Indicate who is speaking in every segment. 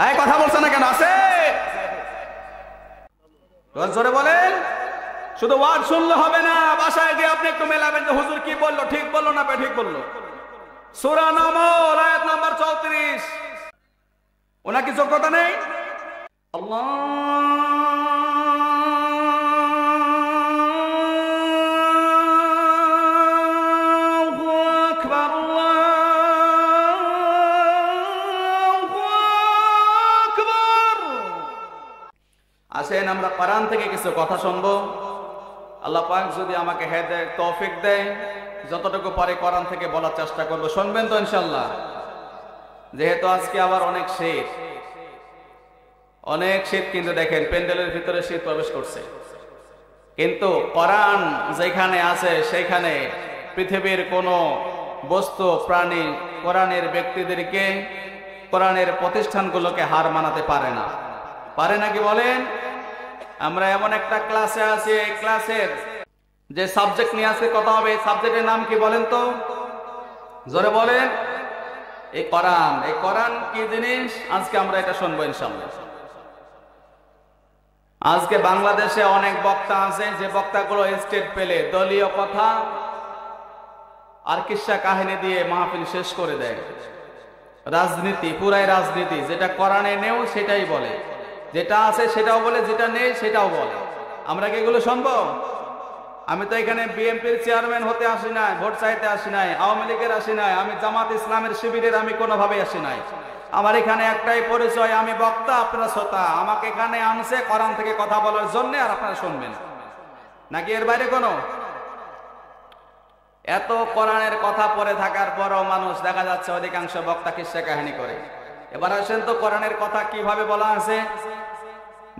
Speaker 1: এই কথা বলছে না কেন? আছে জোরে বলেন। শুধু ওয়াজ শুনলে হবে না, বাসায় গিয়ে আপনি একটু মেলাবেন যে হুজুর কি বললো, ঠিক বললো না ঠিক বললো। সূরা নামল আয়াত নাম্বার 34। ওনার কি যোগ্যতা নেই? আল্লাহু আকবার, আল্লাহু আকবার। আসেন আমরা কোরআন থেকে কিছু কথা শুনবো। আল্লাহ পাক যদি আমাকে হেদায়েত তৌফিক দেয়, যতটুকু পারে কোরআন থেকে বলার চেষ্টা করব। শুনবেন তো ইনশাআল্লাহ? যেহেতু আজকে আবার অনেক শীত, কিন্তু দেখেন প্যান্ডেলের ভিতরে শীত প্রবেশ করছে, কিন্তু কোরআন যেখানে আছে সেখানে পৃথিবীর কোনো বস্তু প্রাণী কোরআনের ব্যক্তিদেরকে, কোরআনের প্রতিষ্ঠানগুলোকে হার মানাতে পারে না। পারে নাকি বলেন? আমরা এমন একটা ক্লাসে আছি, এই ক্লাসের যে সাবজেক্ট নিয়ে আজকে কথা হবে, এই সাবজেক্টের নাম কি বলেন তো? জোরে বলেন। এই কোরআন। এই কোরআন কি জিনিস আজকে আমরা এটা শুনবো ইনশাআল্লাহ। আজকে বাংলাদেশে অনেক বক্তা আছে, যে বক্তাগুলো স্টেট পেলে দলীয় কথা আর কিস্সা কাহিনী দিয়ে মাহফিল শেষ করে দেয়। রাজনীতি, পুরাই রাজনীতি। যেটা কোরআনে নেও সেটাই বলে, যেটা আছে সেটাও বলে, যেটা নেই সেটাও বলে। আমরা কি এগুলো শুনবো? আমি তো এখানে বিএনপির চেয়ারম্যান হতে আসি নাই, ভোট চাইতে আসি নাই, আওয়ামী লীগের আসি নাই, আমি জামাত ইসলামের শিবিরের আমি কোনোভাবে আসি নাই। আমার এখানে একটাই পরিচয়, আমি বক্তা, আপনারা শ্রোতা। আমাকে এখানে আনছে কোরআন থেকে কথা বলার জন্য, আর আপনারা শুনবেন, নাকি এর বাইরে কোনো? এত কোরআনের কথা পড়ে থাকার পরও মানুষ দেখা যাচ্ছে অধিকাংশ বক্তা কিস্সা কাহিনী করে। এবার আসেন তো কোরআনের কথা কিভাবে বলা আছে।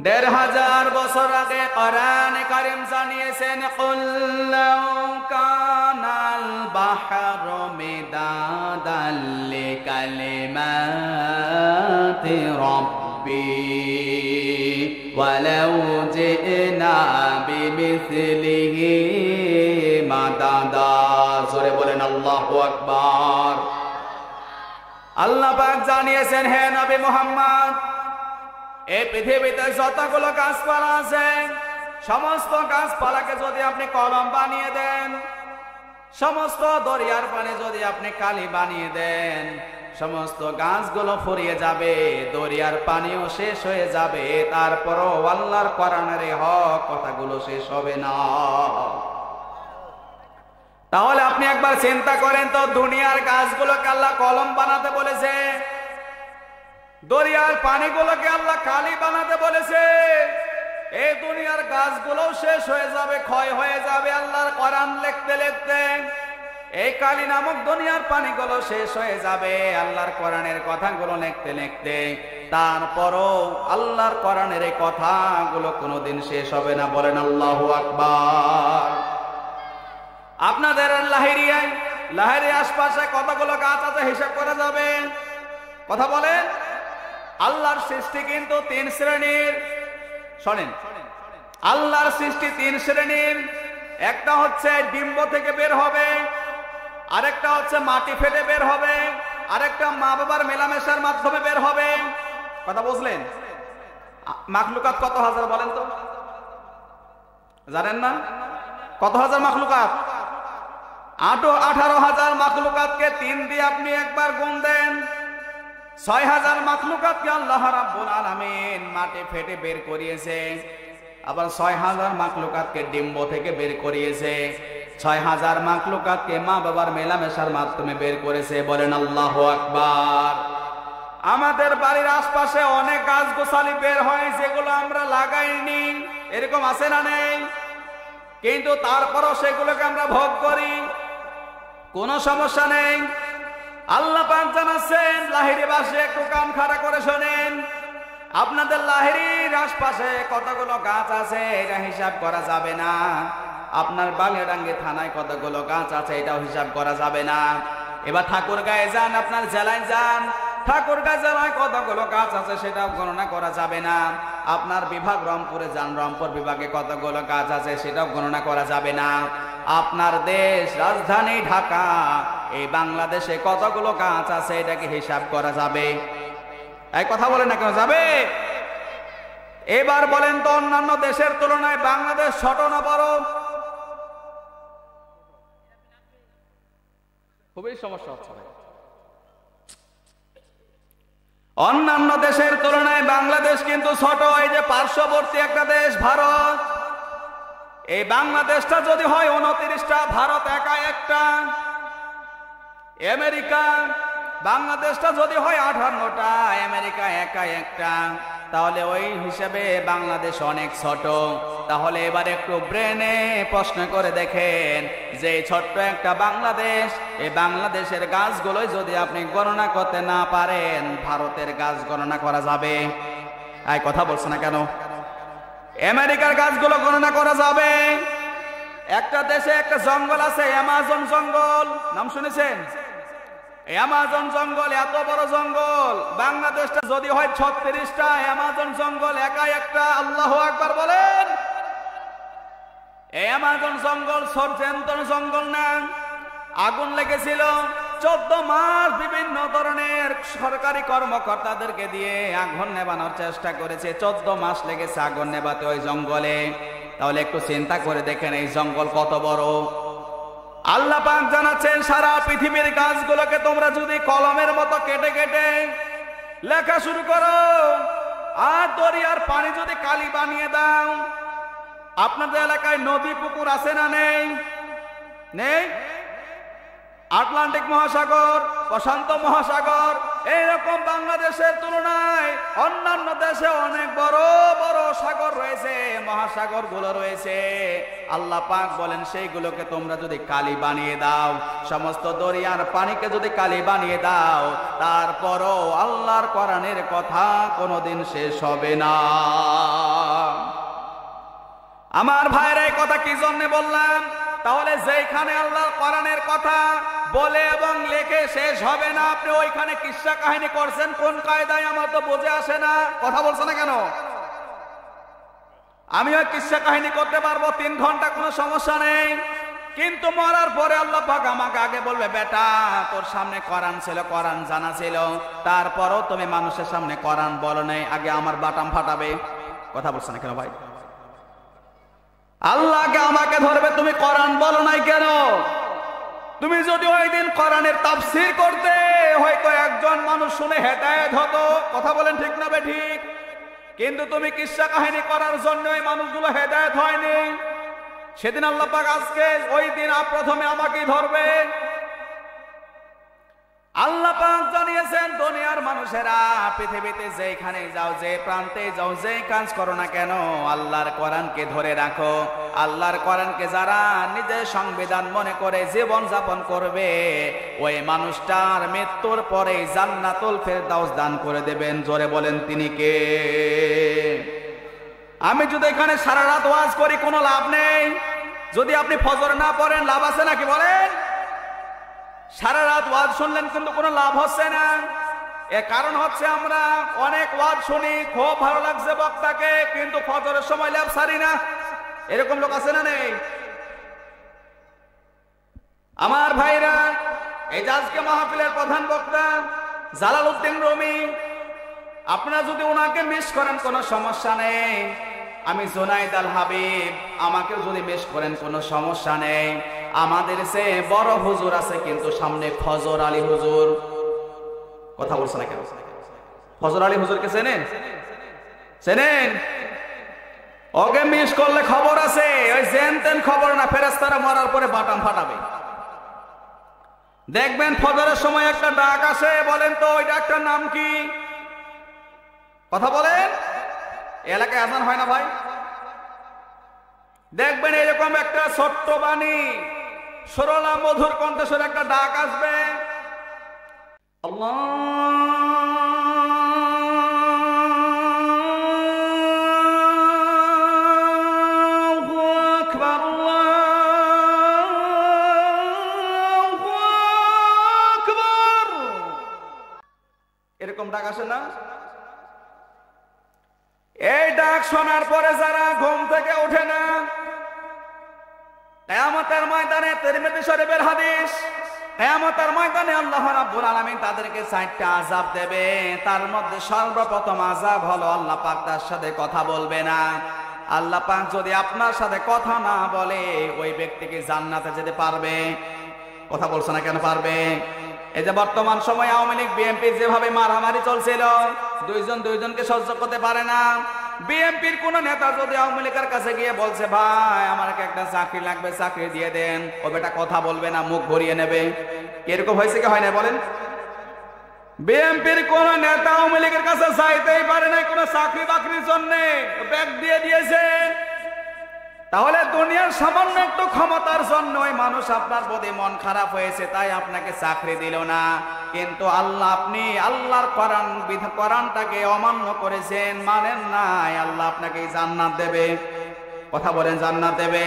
Speaker 1: ১৫০০ বছর আগে কোরআনে কারীম জানিয়েছেন, কুল লাউ কানাল বাহরু মিদাদাল লিকালিমাতি রাব্বি ওয়ালাউ জিনা বিমিসলিহি মাদাদা। জোরে বলেন আল্লাহু আকবার। আল্লাহ পাক জানিয়েছেন, হে নবী মুহাম্মদ, এই পৃথিবীতে যতগুলো গাছপালা আছে, সমস্ত গাছপালাকে যদি আপনি কলম বানিয়ে দেন, সমস্ত দরিয়ার পানি যদি আপনি কালি বানিয়ে দেন, সমস্ত গাছগুলো ফুরিয়ে যাবে, দরিয়ার পানিও শেষ হয়ে যাবে, তারপরও আল্লাহর কোরআনের হক কথাগুলো শেষ হবে না। তাহলে আপনি একবার চিন্তা করেন তো, দুনিয়ার গাছগুলোকে আল্লাহ কলম বানাতে বলেছে, দরিয়ার পানিগুলোকে আল্লাহ কালি বানাতে বলেছে। এই দুনিয়ার গাছগুলো শেষ হয়ে যাবে, ক্ষয় হয়ে যাবে আল্লাহর কোরআন লিখতে লিখতে। এই কালি নামক দুনিয়ার পানিগুলো শেষ হয়ে যাবে আল্লাহর কোরআনের কথাগুলো লিখতে লিখতে। তারপরও আল্লাহর কোরআনের এই কথাগুলো কোনোদিন শেষ হবে না। বলেন আল্লাহু আকবার। আপনাদের লাহেরিয়া আশপাশে কতগুলো গাছ আছে হিসাব করা যাবে? কথা বলেন। আল্লাহর সৃষ্টি কিন্তু 3 শ্রেণীর। শোনেন, আল্লাহর সৃষ্টি 3 শ্রেণীর। একটা হচ্ছে ডিম্ব থেকে বের হবে, আরেকটা হচ্ছে মাটি ফেটে বের হবে, আরেকটা মা বাবার মেলামেশার মাধ্যমে বের হবে। কথা বুঝলেন? মাখলুকাত কত হাজার বলেন তো? জানেন না? কত হাজার মাখলুকাত? 18,000 মাখলুকাতকে 3 দিয়ে আপনি একবার গুণ দেন, 6,000 মাখলুকাতকে আল্লাহ রাব্বুল আলামিন মাটি ফেটে বের করিয়েছে। আবার 6,000 মাখলুকাতকে ডিম্ব থেকে বের করিয়েছে, 6,000 মাখলুকাতকে মা বাবার মেলামেশার মাধ্যমে বের করেছে। বলেন আল্লাহু আকবার। আমাদের বাড়ির আশপাশে অনেক গাছ গোছালি বের হয়, যেগুলো আমরা লাগাইনি, এরকম আছে না নেই? কিন্তু তারপরও সেগুলোকে আমরা ভোগ করি, কোনো সমস্যা নেই। আল্লাহ পাক জানাচ্ছেন, লাহিড়ী বাসে একটু কান খাড়া করে শোনেন, আপনাদের লাহিড়ীর আশপাশে কতগুলো গাছ আছে এটা হিসাব করা যাবে না। আপনার বালিয়াডাঙ্গি থানায় কতগুলো গাছ আছে এটাও হিসাব করা যাবে না। এবার ঠাকুরগাঁয়ে যান, আপনার জেলায় যান, ঠাকুরগাঁ জেলায় কতগুলো গাছ আছে সেটাও গণনা করা যাবে না। আপনার বিভাগ রংপুরে যান, রংপুর বিভাগে কতগুলো গাছ আছে সেটাও গণনা করা যাবে না। আপনার দেশ রাজধানী ঢাকা, এই বাংলাদেশে কতগুলো গাছ আছে এটাকে হিসাব করা যাবে? এই কথা বলেন না কেন, যাবে? এবার বলেন তো অন্যান্য দেশের তুলনায় বাংলাদেশ ছোট না বড়? খুবই সমস্যা হচ্ছে ভাই। অন্যান্য দেশের তুলনায় বাংলাদেশ কিন্তু ছোট। এই যে পার্শ্ববর্তী একটা দেশ ভারত, এই বাংলাদেশটা যদি হয় 29টা, ভারত একা একটা। আমেরিকা, বাংলাদেশটা যদি হয় 58টা, আমেরিকা একা একটা। তাহলে ওই হিসেবে বাংলাদেশ অনেক ছোট। তাহলে এবার একটু ব্রেনে প্রশ্ন করে দেখেন যে ছোট্ট একটা বাংলাদেশ, এই বাংলাদেশের গাছগুলো যদি আপনি গণনা করতে না পারেন, ভারতের গাছ গণনা করা যাবে? এই কথা বলছে না কেন? আমেরিকার গাছগুলো গণনা করা যাবে? একটা দেশে একটা জঙ্গল আছে, অ্যামাজন জঙ্গল, নাম শুনেছেন? অ্যামাজন জঙ্গল, এত বড় জঙ্গল। বাংলাদেশটা যদি হয় 36টা, অ্যামাজন জঙ্গল একা একটা। আল্লাহু আকবার বলেন। অ্যামাজন জঙ্গল সরজেন্তন জঙ্গল না, আগুন লেগেছিল 14 মাস বিভিন্ন ধরনের সরকারি কর্মকর্তাদেরকে দিয়ে আগুন নেভানোর চেষ্টা করেছে। 14 মাস লেগেছে আগুন নেভাতে ওই জঙ্গলে। তাহলে একটু চিন্তা করে দেখেন এই জঙ্গল কত বড়। আল্লাহ পাক জানাচ্ছেন সারা পৃথিবীর গাছগুলোকে তোমরা যদি কলমের মতো কেটে কেটে লেখা শুরু করো, আর দরিয়ার পানি যদি কালি বানিয়ে দাও। আপনাদের এলাকায় নদী পুকুর আছে না নেই? নেই? আটলান্টিক মহাসাগর, প্রশান্ত মহাসাগর, এইরকম বাংলাদেশের তুলনায় অন্যান্য দেশে অনেক বড় বড় সাগর রয়েছে, মহাসাগর গুলো রয়েছে। আল্লাহ পাক বলেন সেইগুলোকে তোমরা যদি কালি বানিয়ে দাও, সমস্ত দরিয়ার পানিকে যদি কালি বানিয়ে দাও, তারপরও আল্লাহর কোরআনের কথা কোনোদিন শেষ হবে না। আমার ভাইরা এই কথা কি জন্য বললাম? তাহলে যেখানে আল্লাহর কোরআনের কথা বলে এবং লেখে শেষ হবে না, আপনি ওইখানে কিসসা কাহিনী করছেন কোন কায়দায়? আমার তো বুঝে আসে না। কথা বলছে না কেন? আমি ওই কিসসা কাহিনী করতে পারবো 3 ঘন্টা, কোনো সমস্যা নেই। কিন্তু মরার পরে আল্লাহ পাক আমাকে আগে বলবে, বেটা তোর সামনে কোরআন ছিল, কোরআন জানা ছিল, তারপরও তুমি মানুষের সামনে কোরআন বলো নাই, আগে আমার বাটাম ফাটাবে। কথা বলছে না কেন ভাই? আল্লাহকে আমাকে ধরবে, তুমি কোরআন বলো নাই কেন? তুমি যদি ওই দিন কোরআনের তাফসীর করতে, হয়তো একজন মানুষ শুনে হেদায়েত হতো। কথা বলেন ঠিক না বে ঠিক? কিন্তু তুমি কিসসা কাহিনী করার জন্য ওই মানুষগুলো হেদায়েত হয়নি। সেদিন আল্লাহ পাক আজকে ওই দিন প্রথমে আমাকেই ধরবে। আল্লাহ পাক জানিয়েছেন দুনিয়ার মানুষেরা পৃথিবীতে যেখানে যাও, যে প্রান্তে যাও, যে কাজ করো না কেন, আল্লাহর কোরআনকে ধরে রাখো। আল্লাহর কোরআনকে যারা নিজের সংবিধান মনে করে জীবন যাপন করবে, ওই মানুষটার মৃত্যুর পরে জান্নাতুল ফেরদাউস দান করে দেবেন। জোরে বলেন তিনি কে? আমি যদি এখানে সারা রাত ওয়াজ করি কোনো লাভ নেই। যদি আপনি ফজর না পড়েন লাভ আছে নাকি বলেন? সারা রাত ওয়াজ শুনলেন কিন্তু কোনো লাভ হচ্ছে না। এর কারণ হচ্ছে আমরা অনেক ওয়াজ শুনি, খুব ভালো লাগছে বক্তাকে, কিন্তু ফজরের সময় লাভ সারি না। এরকম লোক আছে না নেই? আমার ভাইরা, এই যে আজকে মাহফিলের প্রধান বক্তা জালালউদ্দিন রুমি, আপনারা যদি ওনাকে মিস করেন কোনো সমস্যা নেই। আমি জুনাইদ আল হাবিব, আমাকে যদি মিস করেন কোনো সমস্যা নেই। আমাদের সে বড় হুজুর আছে কিন্তু সামনে, ফজর আলী হুজুর। কথা বলছে না কেন? ফজর আলী হুজুরকে চেনেন? চেনেন? ওকে মিস করলে খবর আছে, ওই জেন তেন খবর না, ফেরেশতারা মরার পরে বাটাম ফাটাবে। দেখবেন ফজরের সময় একটা ডাক আসে, বলেন তো ওই ডাকটার নাম কি? কথা বলেন। এলাকায় আজান হয় না ভাই? দেখবেন এরকম একটা ছোট্ট বাণী, সরলা মধুর কণ্ঠস্বরে একটা ডাক আসবে, আল্লাহু আকবার, আল্লাহু আকবার। এরকম ডাক আসে না? এই ডাক শোনার পরে যারা ঘুম থেকে ওঠে না, কিয়ামতের ময়দানে, তিরমিজি শরীফের হাদিস, কিয়ামতের ময়দানে আল্লাহ রাব্বুল আলামিন তাদেরকে 4টা আযাব দেবে। তার মধ্যে সর্বপ্রথম আযাব হলো আল্লাহ পাক তার সাথে কথা বলবে না। আল্লাহ পাক যদি আপনার সাথে কথা না বলে ওই ব্যক্তিকে জান্নাতে যেতে পারবে? কথা বলছে না কেন পারবে? এই যে বর্তমান সময়ে আওয়ামী লীগ বিএনপি যেভাবে মারামারি চলছিল, দুইজন দুইজনকে সহ্য করতে পারে না। বিএনপির কোন নেতা যদি আওয়ামী লীগের কাছে গিয়ে বলছে ভাই আমার একটা চাকরি লাগবে, চাকরি দিয়ে দেন, ও বেটা কথা বলবে না, মুখ ভরিয়ে নেবে। এরকম হয়েছে কি হয় না বলেন? বিএনপির কোন নেতা আওয়ামী লীগের কাছে চাইতেই পারে না কোন চাকরি বাকরির জন্য, ব্যাগ দিয়ে দিয়েছে। তাহলে দুনিয়ার সামান্য একটু ক্ষমতার জন্য ওই মানুষ আপনার প্রতি মন খারাপ হয়েছে, তাই আপনাকে চাকরি দিল না। কিন্তু আল্লাহ, আপনি আল্লাহর কোরআনটাকে অমান্য করেছেন, মানেন নাই, আল্লাহ আপনাকে জান্নাত দেবে। কথা বলেন, জান্নাত দেবে।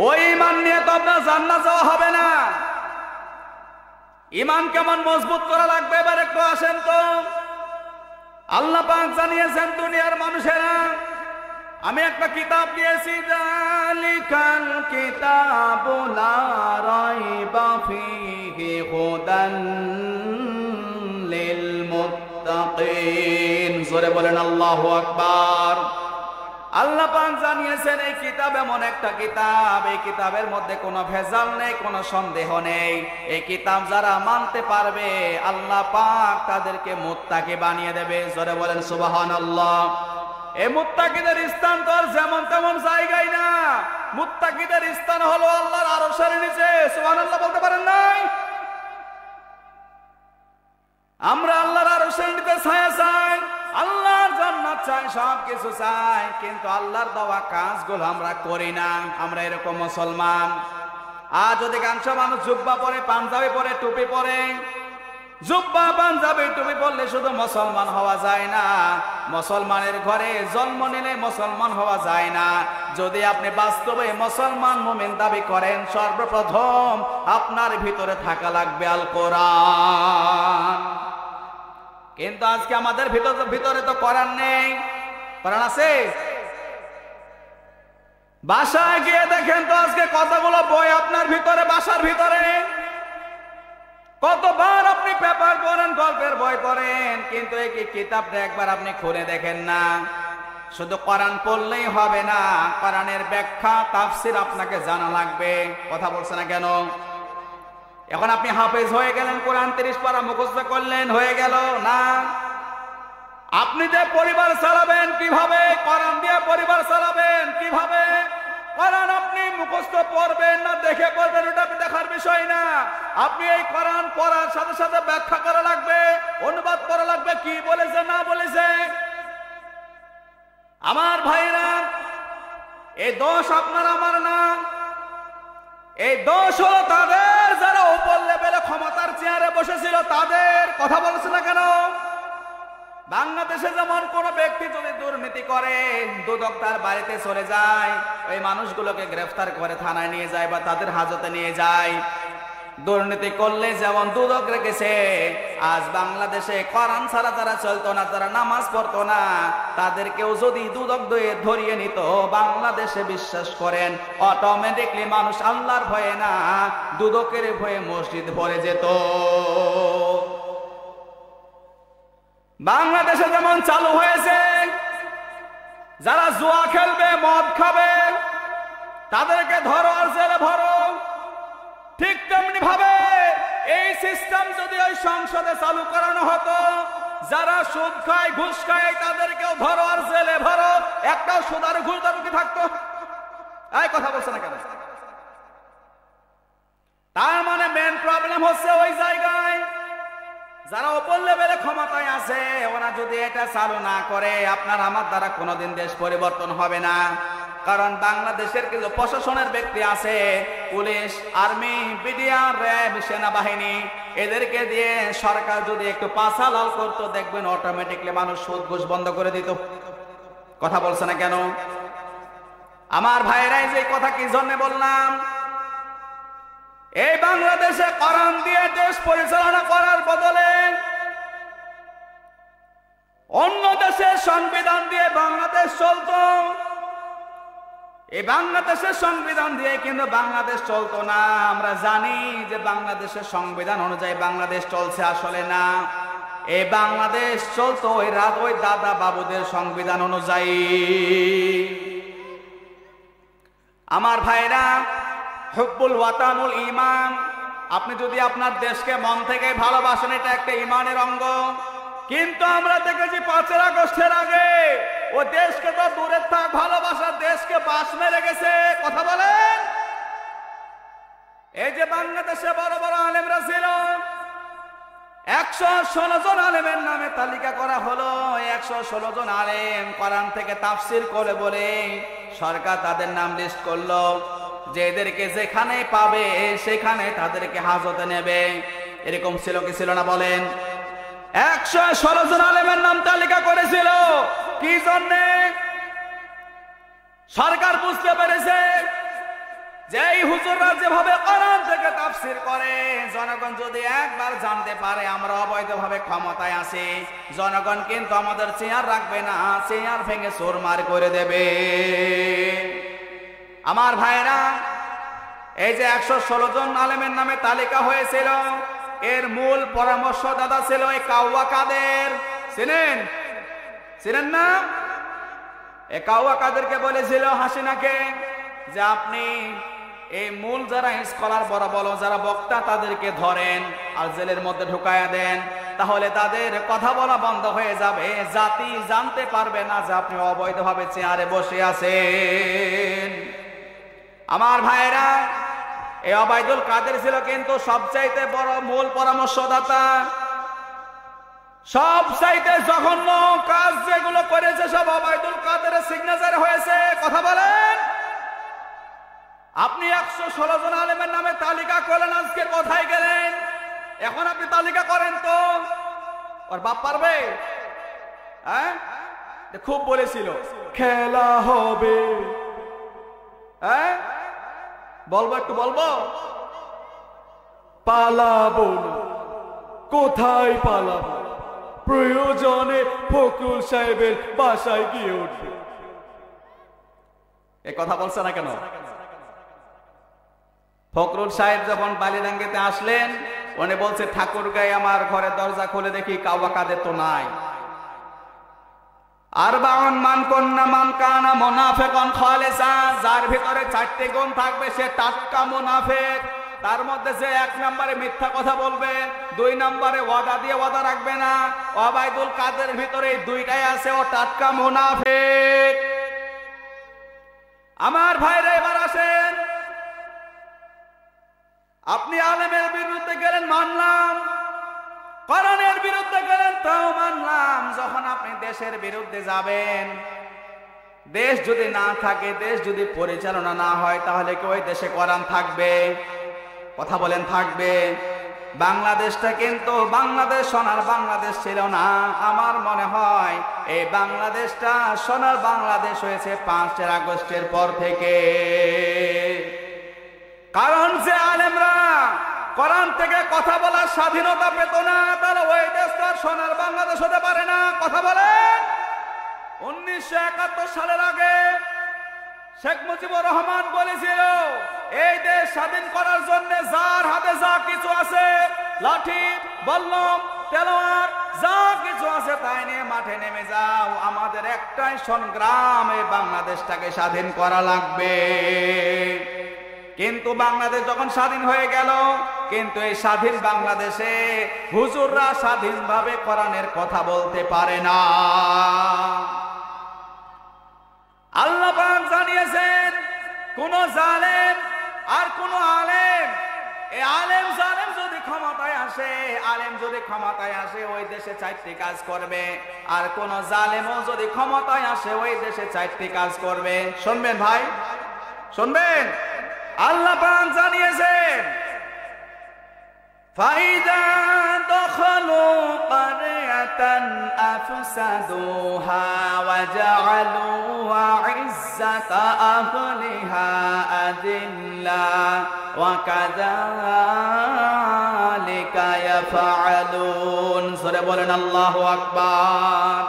Speaker 1: ওই ঈমান নিয়ে তো আপনার জান্নাত যাওয়া হবে না। ঈমান কেমন মজবুত করা লাগবে এবার একটু আসেন তো। আল্লাহ পাক জানিয়েছেন দুনিয়ার মানুষেরা, আমি একটা কিতাব দিয়েছি, যালিকাল কিতাবু লা রাইবা ফীহি হুদান লিল মুত্তাকিন। জোরে বলেন আল্লাহু আকবার। আল্লাহ পাক জানিয়েছেন এই কিতাব এমন একটা কিতাব, এই কিতাবের মধ্যে কোনো ভেজাল নেই, কোনো সন্দেহ নেই। এই কিতাব যারা মানতে পারবে আল্লাহ পাক তাদেরকে মুত্তাকি বানিয়ে দেবে। জোরে বলেন সুবহানাল্লাহ। এই মুত্তাকিদের স্থান তো আর যেমন তেমন জায়গায় না। মুত্তাকিদের স্থান হলো আল্লাহর আরশের নিচে। সুবহানাল্লাহ বলতে পারেন নাই? আমরা আল্লাহর আরশের নিচে ছায়া চাই, আল্লাহর জান্নাত চাই, সব কিছু চাই, কিন্তু আল্লাহর দেওয়া কাজগুলো আমরা করি না। আমরা এরকম মুসলমান। আজ অধিকাংশ মানুষ জুব্বা পরে, পাঞ্জাবি পরে, টুপি পরে। জুব্বা পাঞ্জাবি টুপি পরলে শুধু মুসলমান হওয়া যায় না, মুসলমানের ঘরে জন্ম নিলে মুসলমান হওয়া যায় না। যদি আপনি বাস্তবে মুসলমান মুমিন দাবি করেন, সর্বপ্রথম আপনার ভিতরে থাকা লাগবে আল কোরআন। কিন্তু আজকে আমাদের ভিতরে তো কোরআন নেই। কোরআন আছে? বাসায় গিয়ে দেখেন তো আজকে কতগুলো বই আপনার ভিতরে, বাসার ভিতরে। কতবার আপনি পেপার পড়েন, গল্পের বই পড়েন, কিন্তু এই কিতাবটা একবার আপনি খুলে দেখেন না। শুধু কোরআন পড়লেই হবে না, কোরআনের ব্যাখ্যা তাফসীর আপনাকে জানা লাগবে। কথা বলছে না কেন? এখন আপনি হাফেজ হয়ে গেলেন, কোরআন 30 পারা মুখস্থ করলেন, হয়ে গেল না। আপনি যে পরিবার চালাবেন কিভাবে, কোরআন দিয়ে পরিবার চালাবেন কিভাবে, কোরআন আপনি মুখস্থ পড়বেন না দেখে পড়বেন, ওটা দেখার বিষয় না। আপনি এই কোরআন পড়ার সাথে সাথে ব্যাখ্যা করা লাগবে, অনুবাদ করা লাগবে, কি বলেছে না বলেছে। আমার ভাইরা, এই দোষ আপনার আমার না, এই দোষ হলো তাদের যারা উপর লেভেলে ক্ষমতার চেয়ারে বসেছিল তাদের। কথা বলছে না কেন? বাংলাদেশে যেমন কোন ব্যক্তি যদি দুর্নীতি করে, দুদক তার বাড়িতে চলে যায়, ওই মানুষগুলোকে গ্রেফতার করে থানায় নিয়ে যায় বা তাদের হাজতে নিয়ে যায়। দুর্নীতি করলে যেমন দুদক রেখেছে, আজ বাংলাদেশে কোরআন ছাড়া যারা চলতো না, যারা নামাজ পড়তো না, তাদেরকেও যদি দুদক ধরিয়ে নিত, বাংলাদেশে বিশ্বাস করেন অটোমেটিকলি মানুষ আল্লাহর ভয়ে না, দুদকের ভয়ে মসজিদ ভরে যেত। বাংলাদেশে যেমন চালু হয়েছে, যারা জুয়া খেলবে, মদ খাবে, তাদেরকে ধরো আর জেলে ভরো, ঠিক তেমনি ভাবে এই সিস্টেম যদি ওই সংসদে চালু করানো হতো, যারা সুদ খায়, ঘুষ খায়, তাদেরকেও ধরো আর জেলে ভরো, একটাও সুদার ঘুষদার কি থাকতো? এই কথা বলছে না কেন? তার মানে মেন প্রবলেম হচ্ছে ওই জায়গায় যারা উপর লেভেলে ক্ষমতায় আছে, ওরা যদি এটা চালু না করে, আপনার আমার দ্বারা কোনোদিন দেশ পরিবর্তন হবে না। কারণ বাংলাদেশের কিছু প্রশাসনের ব্যক্তি আছে, পুলিশ, আর্মি, বিডিআর, র্যাব, সেনাবাহিনী, এদেরকে দিয়ে সরকার যদি একটু পাছা লাল করতো, দেখবেন অটোমেটিকলি মানুষ সুদ ঘুষ বন্ধ করে দিত। কথা বলছে না কেন? আমার ভাইরাই যে কথা কি জন্য বললাম, এই বাংলাদেশে কোরআন দিয়ে দেশ পরিচালনা করার বদলে অন্য দেশের সংবিধান দিয়ে বাংলাদেশ চলতো। এই বাংলাদেশের সংবিধান দিয়ে কিন্তু বাংলাদেশ চলতো না। আমরা জানি যে বাংলাদেশের সংবিধান অনুযায়ী বাংলাদেশ চলছে, আসলে না। এই বাংলাদেশ চলতো ওই দাদা বাবুদের সংবিধান অনুযায়ী। আমার ভাইরা, হুব্বুল ওয়াতানুল ঈমান। আপনি যদি আপনার দেশকে মন থেকে ভালোবাসেন, এটা একটা ঈমানের অঙ্গ। কিন্তু আমরা দেখেছি 5 আগস্টের আগে ও দেশকে তো দূরে থাক, ভালোবাসার দেশকে বাস মেরে গেছে। কথা বলেন। এই যে বাংলাদেশে বড় বড় আলেমরা ছিল, 116 জন আলেমের নামে তালিকা করা হলো। 116 জন আলেম কোরআন থেকে তাফসির করে বলে সরকার তাদের নাম লিস্ট করলো, যে এদেরকে যেখানে পাবে সেখানে তাদেরকে হাজতে নেবে। এরকম ছিল কি ছিল না বলেন? 116 জন আলেমের নাম তালিকা করেছিল। কি জন্যে? সরকার বুঝতে পেরেছে যে এই হুজুররা যেভাবে কোরআন থেকে তাফসির করে, জনগণ যদি একবার জানতে পারে আমরা অবৈধভাবে ক্ষমতায় আছি, জনগণ কিন্তু আমাদের চেয়ার রাখবে না, চেয়ার ভেঙে চুরমার করে দেবে। আমার ভাইরা, এই যে 116 জন আলেমের নামে তালিকা হয়েছিল, এর মূল পরামর্শদাতা ছিল এই কাওয়া কাদের। ছিলেন না? এই কাওয়া কাদেরকে বলেছিল হাসিনাকে যে আপনি এই মূল যারা স্কলার বড় বড় যারা বক্তা তাদেরকে ধরেন আর জেলের মধ্যে ঢুকায়া দেন, তাহলে তাদের কথা বলা বন্ধ হয়ে যাবে, জাতি জানতে পারবে না যে আপনি অবৈধভাবে চেয়ারে বসে আছেন। আমার ভাইরা, এই ওবায়দুল কাদের ছিল কিন্তু সবচাইতে বড় মূল পরামর্শদাতা। সবচাইতে জঘন্য কাজ যেগুলো করেছে সব ওবায়দুল কাদেরের সিগনেচার হয়েছে। কথা বলেন। আপনি 116 জন আলেমের নামে তালিকা করলেন, আজকে কোথায় গেলেন? এখন আপনি তালিকা করেন তো, ওর বাপ পারবে? হ্যাঁ, খুব বলেছিল খেলা হবে। হ্যাঁ, বলবো একটু বলবো? পালাবো না, কোথায় পালাবো? প্রয়োজনে ফখরুল সাহেবের বাসায় গিয়ে উঠবে। এ কথা বলছে না কেন? ফখরুল সাহেব যখন বালিরাঙ্গিতে আসলেন, উনি বলছে ঠাকুরগাঁয়ে আমার ঘরের দরজা খুলে দেখি কাওয়া কাদের তো নাই। আরবাউন মান কুন্না মান কানা মুনাফিকান খালিসা, যার ভিতরে 4টি গুণ থাকবে সে টাটকা মুনাফিক। তার মধ্যে যে 1 নম্বরে মিথ্যা কথা বলবে, 2 নম্বরে ওয়াদা দিয়ে ওয়াদা রাখবে না। ওবায়দুল কাদের ভিতরে এই 2টাই আছে, ও টাটকা মুনাফিক। আমার ভাইরা, এবার আসেন। আপনি আলেমের বিরুদ্ধে গেলেন, মানলাম। কোরআনের বিরুদ্ধে গেলেন, তাও মানলাম। যখন আপনি দেশের বিরুদ্ধে যাবেন, দেশ যদি না থাকে, দেশ যদি পরিচালনা না হয়, তাহলে কি ওই দেশে কোরআন থাকবে? কথা বলেন, থাকবে? বাংলাদেশটা কিন্তু বাংলাদেশ সোনার বাংলাদেশ ছিল না। আমার মনে হয় এই বাংলাদেশটা সোনার বাংলাদেশ হয়েছে 5 আগস্টের পর থেকে। কারণ যে আলেমরা কোরআন থেকে কথা বলার স্বাধীনতা পেত না, তাহলে ওই দেশটা সোনার বাংলাদেশ হতে পারে না। কথা বলেন। 1971 সালের আগে শেখ মুজিবুর রহমান বলেছিল এই দেশ স্বাধীন করার জন্য যার হাতে যা কিছু আছে, লাঠি, বল্লম, তলোয়ার, যা কিছু আছে তাই নিয়ে মাঠে নেমে যাও। আমাদের একটাই সংগ্রাম, এই বাংলাদেশটাকে স্বাধীন করা লাগবে। কিন্তু বাংলাদেশ যখন স্বাধীন হয়ে গেল, কিন্তু এই স্বাধীন বাংলাদেশে হুজুররা স্বাধীনভাবে কোরআনের কথা বলতে পারে না। আল্লাহ পাক জানিয়েছেন, কোন জালেম আর কোন আলেম, এই আলেম জালেম যদি ক্ষমতায় আসে, আলেম যদি ক্ষমতায় আসে ওই দেশে 4টি কাজ করবে, আর কোন জালেমও যদি ক্ষমতায় আসে ওই দেশে 4টি কাজ করবে। শুনবেন ভাই, শুনবেন। আল্লাহ পাক জানিয়েছেন, ফাইদা দখলু ক্বারিয়াতান আফসাদুহা ওয়া জাআলু ইজ্জাতা আহলিহা আযিল্লা ওয়া কাযালিকা ইয়াফআলুন। সূরা বলেন আল্লাহু আকবার।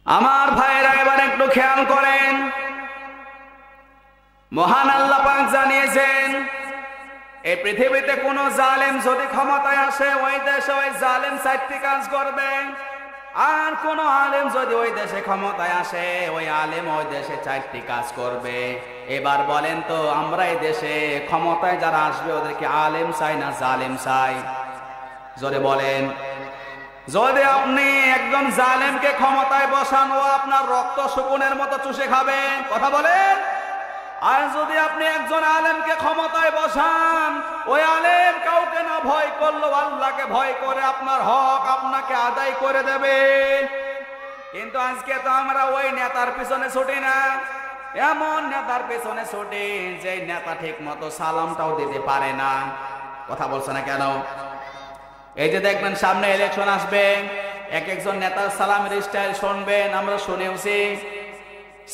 Speaker 1: আমার ভাইরা, এবার একটু খেয়াল করেন। মহান আল্লাহ পাক জানিয়েছেন, এই পৃথিবীতে কোন জালেম যদি ক্ষমতায় আসে ওই দেশে ওই জালেম 4টি কাজ করবে, আর কোন আলেম যদি ওই দেশে ক্ষমতায় আসে ওই আলেম ওই দেশে 4টি কাজ করবে। এবার বলেন তো, আমরা এই দেশে ক্ষমতায় যারা আসবে ওদেরকে আলেম চাই না জালেম চাই? জোরে বলেন। যদি আপনি একজন জালেমকে ক্ষমতায় বসান, ও আপনার রক্ত শুকুনের মতো চুষে খাবে, কথা বলেন। আর যদি আপনি একজন আলেমকে ক্ষমতায় বসান, ওই আলেম কাউকে না ভয় করলো আল্লাহকে ভয় করে আপনার হক আপনাকে আদায় করে দেবে। কিন্তু আজকে তো আমরা ওই নেতার পিছনে ছুটি না, এমন নেতার পিছনে ছুটি যে নেতা ঠিক মতো সালামটাও দিতে পারে না। কথা বলছে না কেন? এই যে দেখবেন সামনে ইলেকশন আসবে, এক একজন নেতার সালামের স্টাইল শুনবেন, আমরা শুনেওছি।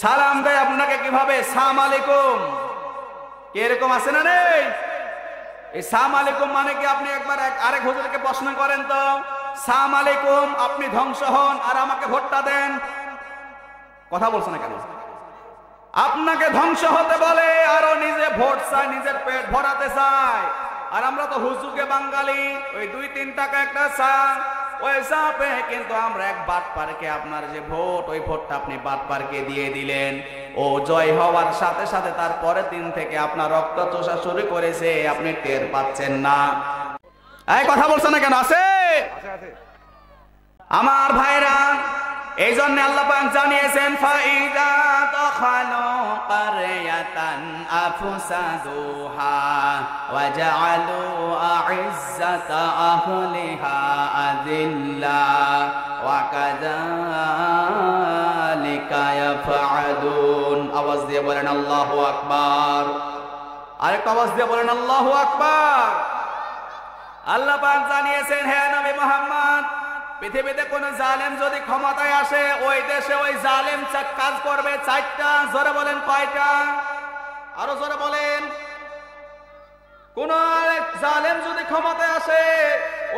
Speaker 1: সালাম দেয় আপনাকে কিভাবে? সালাম আলাইকুম। কি এরকম আছে না নেই? এই সালাম আলাইকুম মানে কি? আপনি একবার আরেক হুজুরকে প্রশ্ন করেন তো, সালাম আলাইকুম, আপনি ধ্বংস হন আর আমাকে ভোটটা দেন। কথা বলছে না কেন? আপনাকে ধ্বংস হতে বলে আরো নিজে ভোট চায়, নিজের পেট ভরাতে চায়। আর আমরা তো হুজুরকে বাঙালি, ওই 2-3 টাকা একটা চা, ওই চা পেয়ে কিন্তু আমরা এক বাটপারকে আপনার যে ভোট, ওই ভোটটা আপনি বাটপারকে দিয়ে দিলেন। ও জয় হওয়ার সাথে সাথে তার পরের দিন থেকে আপনার রক্ত চোষা শুরু করেছে, আপনি টের পাচ্ছেন না। এই কথা বলছে না কেন? আছে আমার ভাইরা। এই জন্য আল্লাহ পাক জানিয়েছেন, ফাইদা দখালু কারয়াতান আফসাদুহা ওয়া জাআলু আ'ইজ্জাতা আহলিহা আযিল্লা ওয়া কাযালিকা ইয়াফআলুন। আওয়াজ দিয়ে বলেন আল্লাহু আকবার। আরেকটা আওয়াজ দিয়ে বলেন আল্লাহু আকবার। আল্লাহ পাক জানিয়েছেন, হে নবী মুহাম্মদ, পৃথিবীতে কোন জালেম যদি ক্ষমতায় আসে ওই দেশে ওই জালেম কাজ করবে 4টা। জোরে বলেন কয়টা? আরো জোরে বলেন। কোন জালেম যদি ক্ষমতায় আসে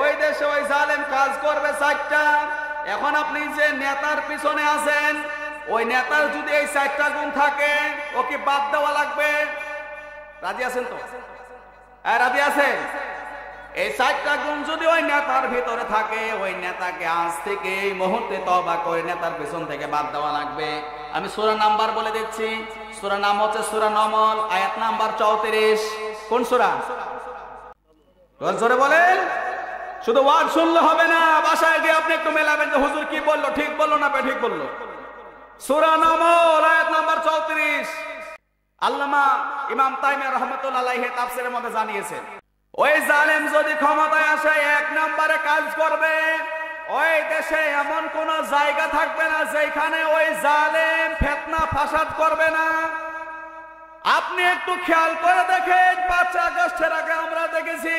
Speaker 1: ওই দেশে ওই জালেম কাজ করবে 4টা। এখন আপনি যে নেতার পিছনে আছেন, ওই নেতার যদি এই 4টা গুণ থাকে, ওকে বাদ দেওয়া লাগবে। রাজি আছেন তো? রাজি আছেন? এই 4টা গুণ যদি ওই নেতার ভিতরে থাকে, ওই নেতাকে আজ থেকে এই মুহূর্তে তওবা করে নেতার পিছন থেকে বাদ দেওয়া লাগবে। আমি সূরা নাম্বার বলে দিচ্ছি। সূরা নাম হচ্ছে সূরা নমল, আয়াত নাম্বার 34। কোন সূরা? জোরে বলেন। শুধু ওয়াজ শুনলে হবে না, বাসায় গিয়ে আপনি একটু মেলাবেন যে হুজুর কি বললো, ঠিক বললো না ঠিক বললো। সূরা নমল আয়াত নাম্বার 34। আল্লামা ইমাম তাইমিয়া রাহমাতুল্লাহ আলাইহি তাফসীরের মধ্যে জানিয়েছেন, ওই জালেম যদি ক্ষমতায় আসে 1 নম্বরে কাজ করবে, ওই দেশে এমন কোন জায়গা থাকবে না যেখানে ওই জালেম ফিতনা ফাসাদ করবে না। আপনি একটু খেয়াল করে দেখেন, 5 আগস্টের আগে আমরা দেখেছি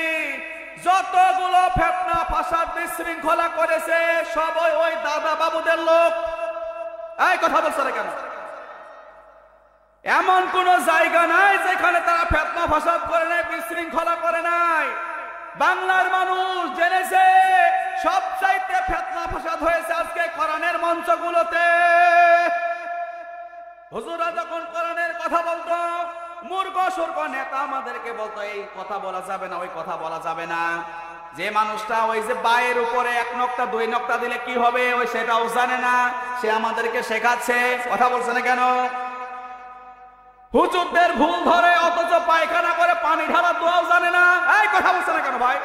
Speaker 1: যতগুলো ফিতনা ফাসাদ বিশৃঙ্খলা করেছে সবই ওই দাদা বাবুদের লোক। এই কথা বলছে না কেন? এমন কোন জায়গা নাই যেখানে তারা ফিতনা ফাসাদ করে নাই, বিশৃঙ্খলা করে নাই। বাংলার মানুষ জেনেছে সবচাইতে ফিতনা ফাসাদ হয়েছে আজকে কোরআনের মঞ্চগুলোতে। হুজুররা যখন কোরআনের কথা বলতো, মূর্খ সুর্খ নেতা আমাদেরকে বলতো এই কথা বলা যাবে না, ওই কথা বলা যাবে না। যে মানুষটা ওই যে বায়ের উপরে 1 নক্তা 2 নক্তা দিলে কি হবে ওই সেটাও জানে না, সে আমাদেরকে শেখাচ্ছে। কথা বলছে না কেন? হুজুরদের ভুল ধরে অথচ পায়খানা করে পানি ঢালা দোয়াও জানে না। এই কথা বলছে না কেন ভাই?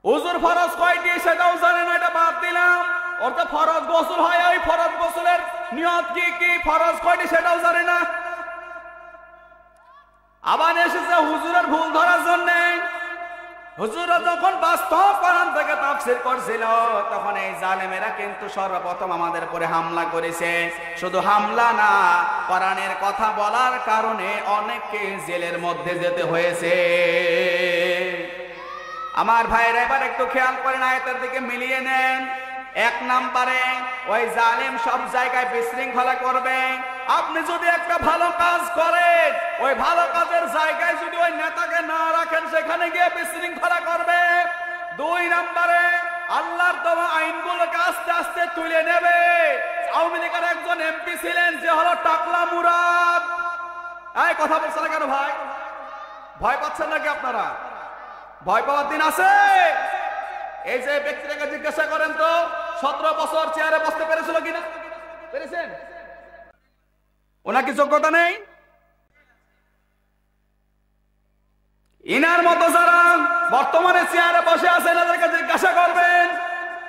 Speaker 1: হুজুর ফরজ কয়টি সেটাও জানে না, এটা বাদ দিলাম। ওর তো ফরজ গোসল হয়, ওই ফরজ গোসলের নিয়ত কি কি, ফরজ কয়টি সেটাও জানে না। আবার এসেছে হুজুরের ভুল ধরার জন্য। হুজুররা যখন বাস্তব কোরআন থেকে তাফসীর করছিল, তখন এই জালেমেরা কিন্তু সর্বপ্রথম আমাদের উপরে হামলা করেছে। শুধু হামলা না, কোরআনের কথা বলার কারণে অনেককে জেলের মধ্যে যেতে হয়েছে। আমার ভাইরা এবার একটু খেয়াল করেন, আয়াতের দিকে মিলিয়ে নেন। 1 নম্বরে ওই জালেম সব জায়গায় বিশৃঙ্খলা করবে। আপনি যদি একটা ভালো কাজ করেন, ওই ভালো কাজের জায়গায় যদি ওই নেতাকে না রাখেন, সেখানে গিয়ে বিশৃঙ্খলা করবে। 2 নম্বরে আল্লাহর দেওয়া আইনগুলোকে আস্তে আস্তে তুলে নেবে। আওয়ামী লীগের একজন এমপি ছিলেন যে হলো টাকলা মুরাদ। এই কথা বলছেন না কেন ভাই? ভয় পাচ্ছেন নাকি আপনারা? ভয় পাওয়ার দিন আছে? এই যে ব্যক্তিটাকে জিজ্ঞাসা করেন তো 17 বছর চেয়ারে বসতে পেরেছিল কিনা? পেরেছেন? ওনার কি যোগ্যতা নেই? ইনার মতো যারা বর্তমানে চেয়ারে বসে আছেন এদেরকে জিজ্ঞাসা করবেন,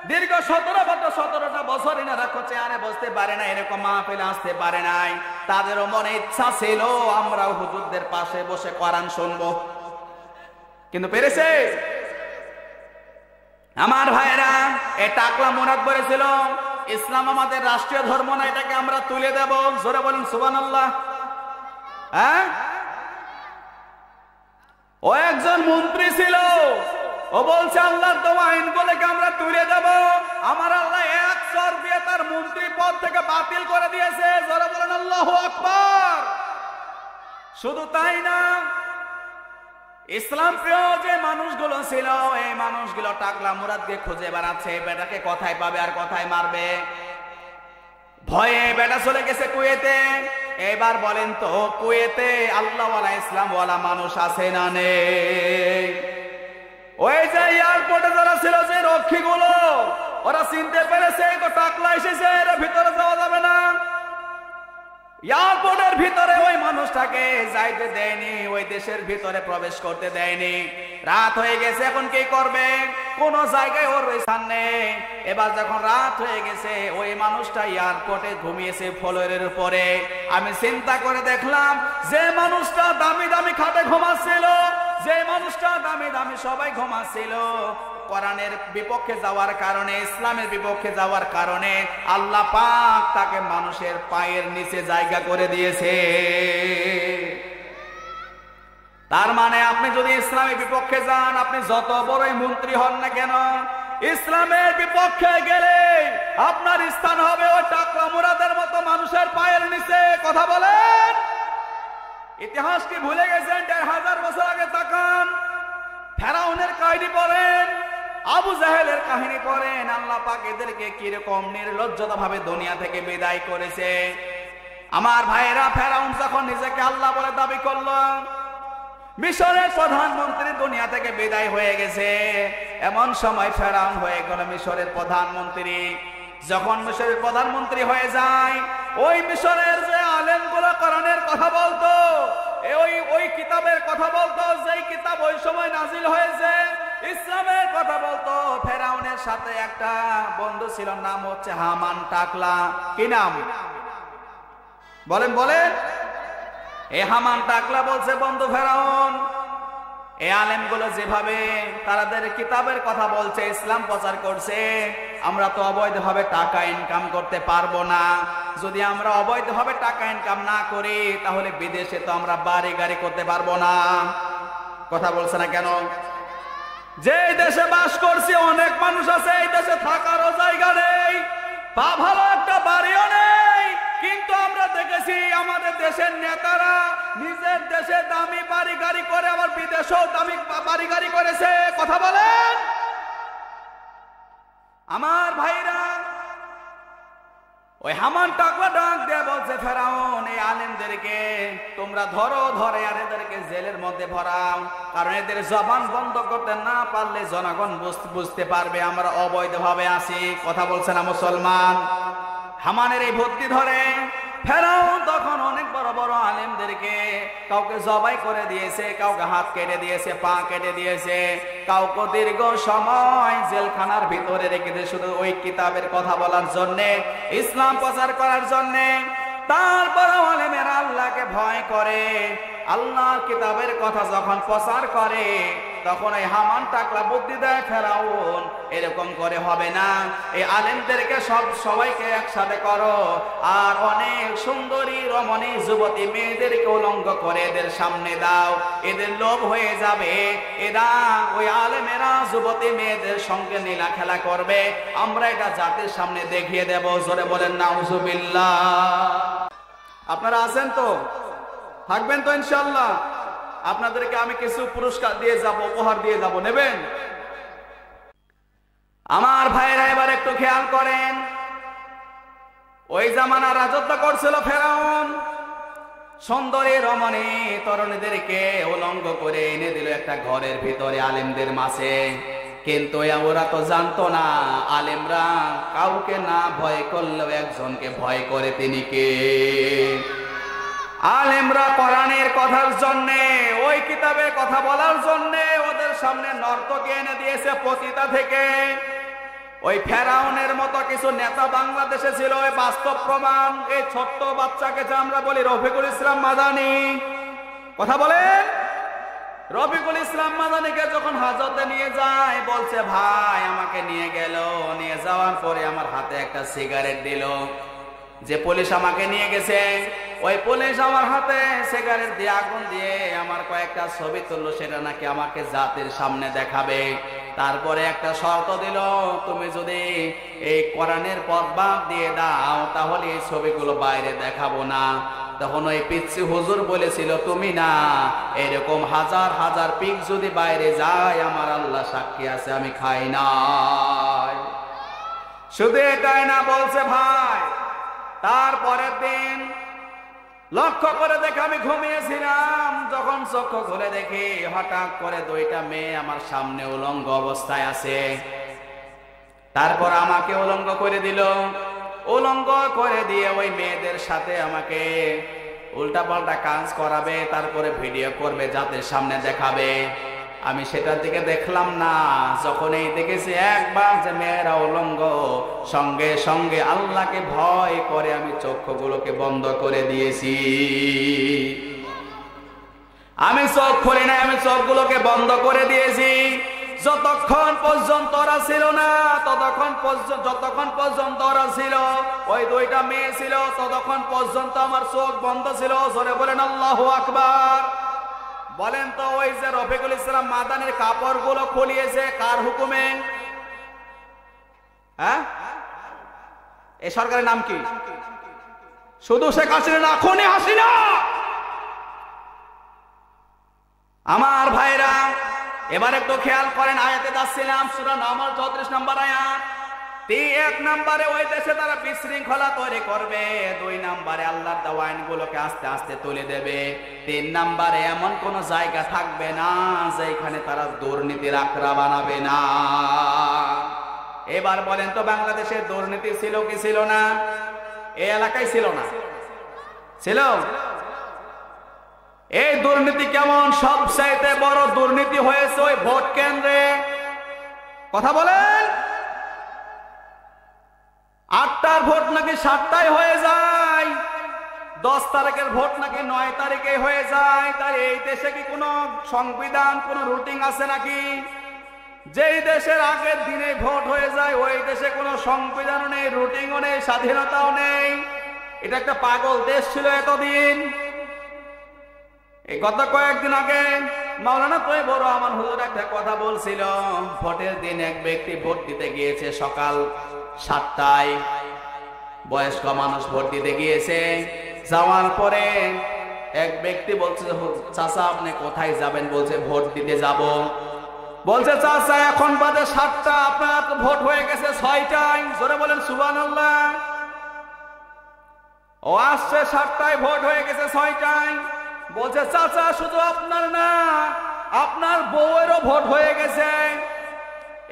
Speaker 1: দীর্ঘ 17টা বছর ইনারা চেয়ারে বসতে পারে না, এরকম মাহফিলে আসতে পারে নাই। তাদেরও মনে ইচ্ছা ছিল আমরাও হুজুরদের পাশে বসে কোরআন শুনবো, কিন্তু পেরেছে? আমার ভাইরা, এই টাকলা মুরাদ বলেছিল ইসলাম আমাদের রাষ্ট্রীয় ধর্ম না, এটাকে আমরা তুলে দেব। জোরে বলেন সুবহানাল্লাহ। হ্যাঁ, ও একজন মন্ত্রী ছিল, ও বলছে আল্লাহর দেওয়া আইনগুলোকে আমরা তুলে দেব। আমার আল্লাহ 1 চর দিয়ে তার মন্ত্রী পদ থেকে বাতিল করে দিয়েছে। জোরে বলেন আল্লাহু আকবার। শুধু তাই না, ইসলাম প্রিয় যে মানুষগুলো ছিল, এই মানুষগুলো টাকলা মুরাদকে খুঁজে বেড়াচ্ছে। বেটাকে কোথায় পাবে আর কোথায় মারবে, ভয়ে বেটা চলে গেছে কুয়েতে। এবার বলেন তো, কুয়েতে আল্লাহওয়ালা ইসলামওয়ালা মানুষ আছে না নেই? ওই যে এয়ারপোর্টে যারা ছিল, যে রক্ষীগুলো, ওরা চিনতে পেরেছে তো টাকলা এসেছে, এর ভিতরে যাওয়া যাবে না। এয়ারপোর্টের ভিতরে ওই মানুষটাকে যাইতে দেয়নি, ওই দেশের ভিতরে প্রবেশ করতে দেয়নি। রাত হয়ে গেছে, এখন কি করবে? কোন জায়গায় ওর স্থান নেই। এবার যখন রাত হয়ে গেছে, ওই মানুষটা এয়ারপোর্টে ঘুমিয়েছে ফ্লোরের উপরে। আমি চিন্তা করে দেখলাম, যে মানুষটা দামি দামি খাটে ঘুমাচ্ছিল, যে মানুষটা দামি দামি সবাই ঘুমাচ্ছিল, কোরআনের বিপক্ষে যাওয়ার কারণে, ইসলামের বিপক্ষে যাওয়ার কারণে আল্লাহ পাক তাকে মানুষের পায়ের নিচে জায়গা করে দিয়েছে। তার মানে আপনি যদি ইসলামের বিপক্ষে যান, আপনি যত বড়ই মন্ত্রী হন না কেন, ইসলামের বিপক্ষে গেলে আপনার স্থান হবে ওই টাকলা মুরাদের মতো মানুষের পায়ের নিচে। কথা বলেন, ইতিহাস কি ভুলে গেছেন? 1500 বছর আগে তাকান, ফেরাউনের কাহিনী পড়েন, আবু জাহেলের কাহিনী পড়েন। আল্লাহ পাক এদেরকে কিরকম নির্লজ্জতা ভাবে দুনিয়া থেকে বিদায় করেছে। আমার ভাইয়েরা, ফেরাউন যখন নিজেকে আল্লাহ বলে দাবি করলো, মিশরের প্রধানমন্ত্রী দুনিয়া থেকে বিদায় হয়ে গেছে, এমন সময় ফেরাউন হয়ে গেল মিশরের প্রধানমন্ত্রী। যখন মিশরের প্রধানমন্ত্রী হয়ে যায়, ওই মিশরের যে আলেমগুলো কোরআনের কথা বলতো, ওই কিতাবের কথা বলতো, যেই কিতাব ওই সময় নাজিল হয়েছে, ইসলামের কথা বলতো, ফেরাউনের সাথে একটা বন্ধু ছিল, নাম হচ্ছে হামান টাকলা। কি নাম বলেন? বলেন। এই হামান টাকলা বলছে, বন্ধু ফেরাউন, এই আলেমগুলো যেভাবে তাদের কিতাবের কথা বলছে, ইসলাম প্রচার করছে, আমরা তো অবৈধভাবে টাকা ইনকাম করতে পারবো না। যদি আমরা অবৈধভাবে টাকা ইনকাম না করি, তাহলে বিদেশে তো আমরা বাড়ি গাড়ি করতে পারবো না। কথা বলছে না কেন? যে দেশে বাস করছি অনেক মানুষ আছে, এই দেশে থাকারও জায়গা নেই, ভালো একটা বাড়িও নেই, কিন্তু আমরা দেখেছি আমাদের দেশের নেতারা নিজের দেশে দামি বাড়ি গাড়ি করে, আবার বিদেশেও দামি বাড়ি গাড়ি করেছে। কথা বলেন আমার ভাইরা। ওই হামান টাকলা ডাক দিয়ে বলছে, ফেরাউন, এই আলেমদেরকে তোমরা ধরে আর এদেরকে জেলের মধ্যে ভরাও, কারণ এদের জবান বন্ধ করতে না পারলে জনগণ বুঝতে পারবে আমরা অবৈধভাবে আছি। কথা বলছে না মুসলমান? হামানের এই বুদ্ধি ধরে ফেরাউন তখন অনেক বড় বড় আলেমদেরকে কাউকে জবাই করে দিয়েছে, কাউকে হাত কেটে দিয়েছে, পা কেটে দিয়েছে, কাউকে দীর্ঘ সময় জেলখানার ভিতরে রেখেছে, শুধু ওই কিতাবের কথা বলার জন্যে, ইসলাম প্রচার করার জন্যে। তারপরে আলেমেরা আল্লাহকে ভয় করে, আল্লাহর কিতাবের কথা যখন প্রচার করে, তখন এই হামান টাকলা বুদ্ধি দেয়, ফেরাউন এরকম করে হবে না, এই আলেমদেরকে সবাইকে একসাথে করো, আর অনেক সুন্দরী রমণী যুবতী মেয়েদেরকে উলঙ্গ করে এদের সামনে দাও, এদের লোভ হয়ে যাবে, এরা ওই আলেমেরা যুবতী মেয়েদের সঙ্গে নীলা খেলা করবে, আমরা এটা জাতির সামনে দেখিয়ে দেব। জোরে বলেন নাউজুবিল্লাহ। আপনারা আছেন তো? থাকবেন তো ইনশাআল্লাহ? আপনাদেরকে আমি কিছু পুরস্কার দিয়ে যাব, উপহার দিয়ে যাব, নেবেন? আমার ভাইরা এবার একটু খেয়াল করেন, ওই জামানা রাজত্ব করছিল ফেরাউন। সুন্দরী রমণী তরুণীদেরকে উলঙ্গ করে এনে দিল একটা ঘরের ভিতরে আলেমদের মাঝে। কিন্তু ওরা তো জানতো না আলেমরা কাউকে না ভয় করলেও একজনকে ভয় করে, তিনি কে? আলেমরা কোরআনের কথার জন্য, ওই কিতাবের কথা বলার জন্য ওদের সামনে নর্তকী এনে দিয়েছে পতিতা থেকে। ওই ফেরাউনের মতো কিছু নেতা বাংলাদেশে ছিল, ওই বাস্তব প্রমাণ। এই ছোট্ট বাচ্চাকে যে আমরা বলি রফিকুল ইসলাম মাদানী, কথা বলেন, রফিকুল ইসলাম মাদানীকে যখন হাজতে নিয়ে যায়, বলছে ভাই আমাকে নিয়ে গেল, নিয়ে যাওয়ার পরে আমার হাতে একটা সিগারেট দিল। যে পুলিশ আমাকে নিয়ে গেছে ওই পুলিশ আমার হাতে সিগারেট দিয়ে আগুন দিয়ে আমার কয়েকটা ছবি তুললো, সেটা নাকি আমাকে জাতির সামনে দেখাবে। তারপরে একটা শর্ত দিল, তুমি যদি এই কোরআনের পথ বাদ দিয়ে দাও তাহলে এই ছবিগুলো বাইরে দেখাবো না। তখন ওই পিচ্ছি হুজুর বলেছিল, তুমি না, এরকম হাজার হাজার পিক যদি বাইরে যায় আমার আল্লাহ সাক্ষী আছে আমি খাই না। শুধু এটাই না, বলছে ভাই তারপরের দিন লক্ষ্য করে দেখে আমি ঘুমিয়েছিলাম, যখন চক্ষু খুলে দেখি হঠাৎ করে দুইটা মেয়ে আমার সামনে উলঙ্গ অবস্থায় আছে। তারপর আমাকে উলঙ্গ করে দিল, উলঙ্গ করে দিয়ে ওই মেয়েদের সাথে আমাকে উল্টাপাল্টা কাজ করাবে, তারপরে ভিডিও করবে, জাতির সামনে দেখাবে। আমি সেটার দিকে দেখলাম না। যখন এই দেখেছি একবার যে মেয়েরা উলঙ্গ, সঙ্গে সঙ্গে আল্লাহকে ভয় করে আমি চক্ষুগুলোকে বন্ধ করে দিয়েছি। আমি চোখ খুলি না, আমি চোখগুলোকে বন্ধ করে দিয়েছি। যতক্ষণ পর্যন্ত ওরা ছিল না, যতক্ষণ পর্যন্ত ওরা ছিল, ওই দুইটা মেয়ে ছিল, ততক্ষণ পর্যন্ত আমার চোখ বন্ধ ছিল। জোরে বলেন আল্লাহু আকবার। বলেন তো ওই যে রফিকুল ইসলাম মাদানীর কাপড়গুলো খুলিয়েছে কার হুকুমে? হ্যাঁ, এই সরকারের নাম কি? শুধু শেখ হাসিনা না, খুনি হাসিনা। আমার ভাইরা এবার একটু খেয়াল করেন, আয়াতে যাচ্ছিলাম, সূরা নামল 34 নম্বর আয়াত। 1 নম্বরে ওই দেশে তারা বিশৃঙ্খলা তৈরি করবে, 2 নম্বরে আল্লাহর দেওয়া আইনগুলোকে আস্তে আস্তে তুলে দেবে, 3 নম্বরে এমন কোন জায়গা থাকবে না যেখানে তারা দুর্নীতির আখড়া বানাবে না। এবার বলেন তো বাংলাদেশে দুর্নীতি ছিল কি ছিল না? এই এলাকায় ছিল না? ছিল। এই দুর্নীতি কেমন? সবচাইতে বড় দুর্নীতি হয়েছে ওই ভোট কেন্দ্রে। কথা বলেন, 8টার ভোট নাকি 7টায় হয়ে যায়, 10 তারিখের ভোট নাকি 9 তারিখে হয়ে যায়। তাই এই দেশে কি কোনো সংবিধান, কোনো রুটিন আছে নাকি? যেই দেশের আগের দিনে ভোট হয়ে যায় ওই দেশে কোনো সংবিধানও নেই, রুটিনও নেই, স্বাধীনতাও নেই। এটা একটা পাগল দেশ ছিল এতদিন। এই গত কয়েকদিন আগে মাওলানা তৈবুর রহমান হুজুর একটা কথা বলছিল, ভোটের দিন এক ব্যক্তি ভোট দিতে গিয়েছে সকাল 7টায়, বয়স্ক মানুষ ভোট দিতে গিয়েছে। যাওয়ার পরে এক ব্যক্তি বলছে, চাচা আপনি কোথায় যাবেন? বলছে ভোট দিতে যাব। বলছে চাচা এখন বাজে 7টা, আপনার তো ভোট হয়ে গেছে 6টায়। জোরে বলেন সুবহানাল্লাহ। ও আসছে 7টায়, ভোট হয়ে গেছে 6টায়। বলছে চাচা শুধু আপনার না, আপনার বউয়েরও ভোট হয়ে গেছে।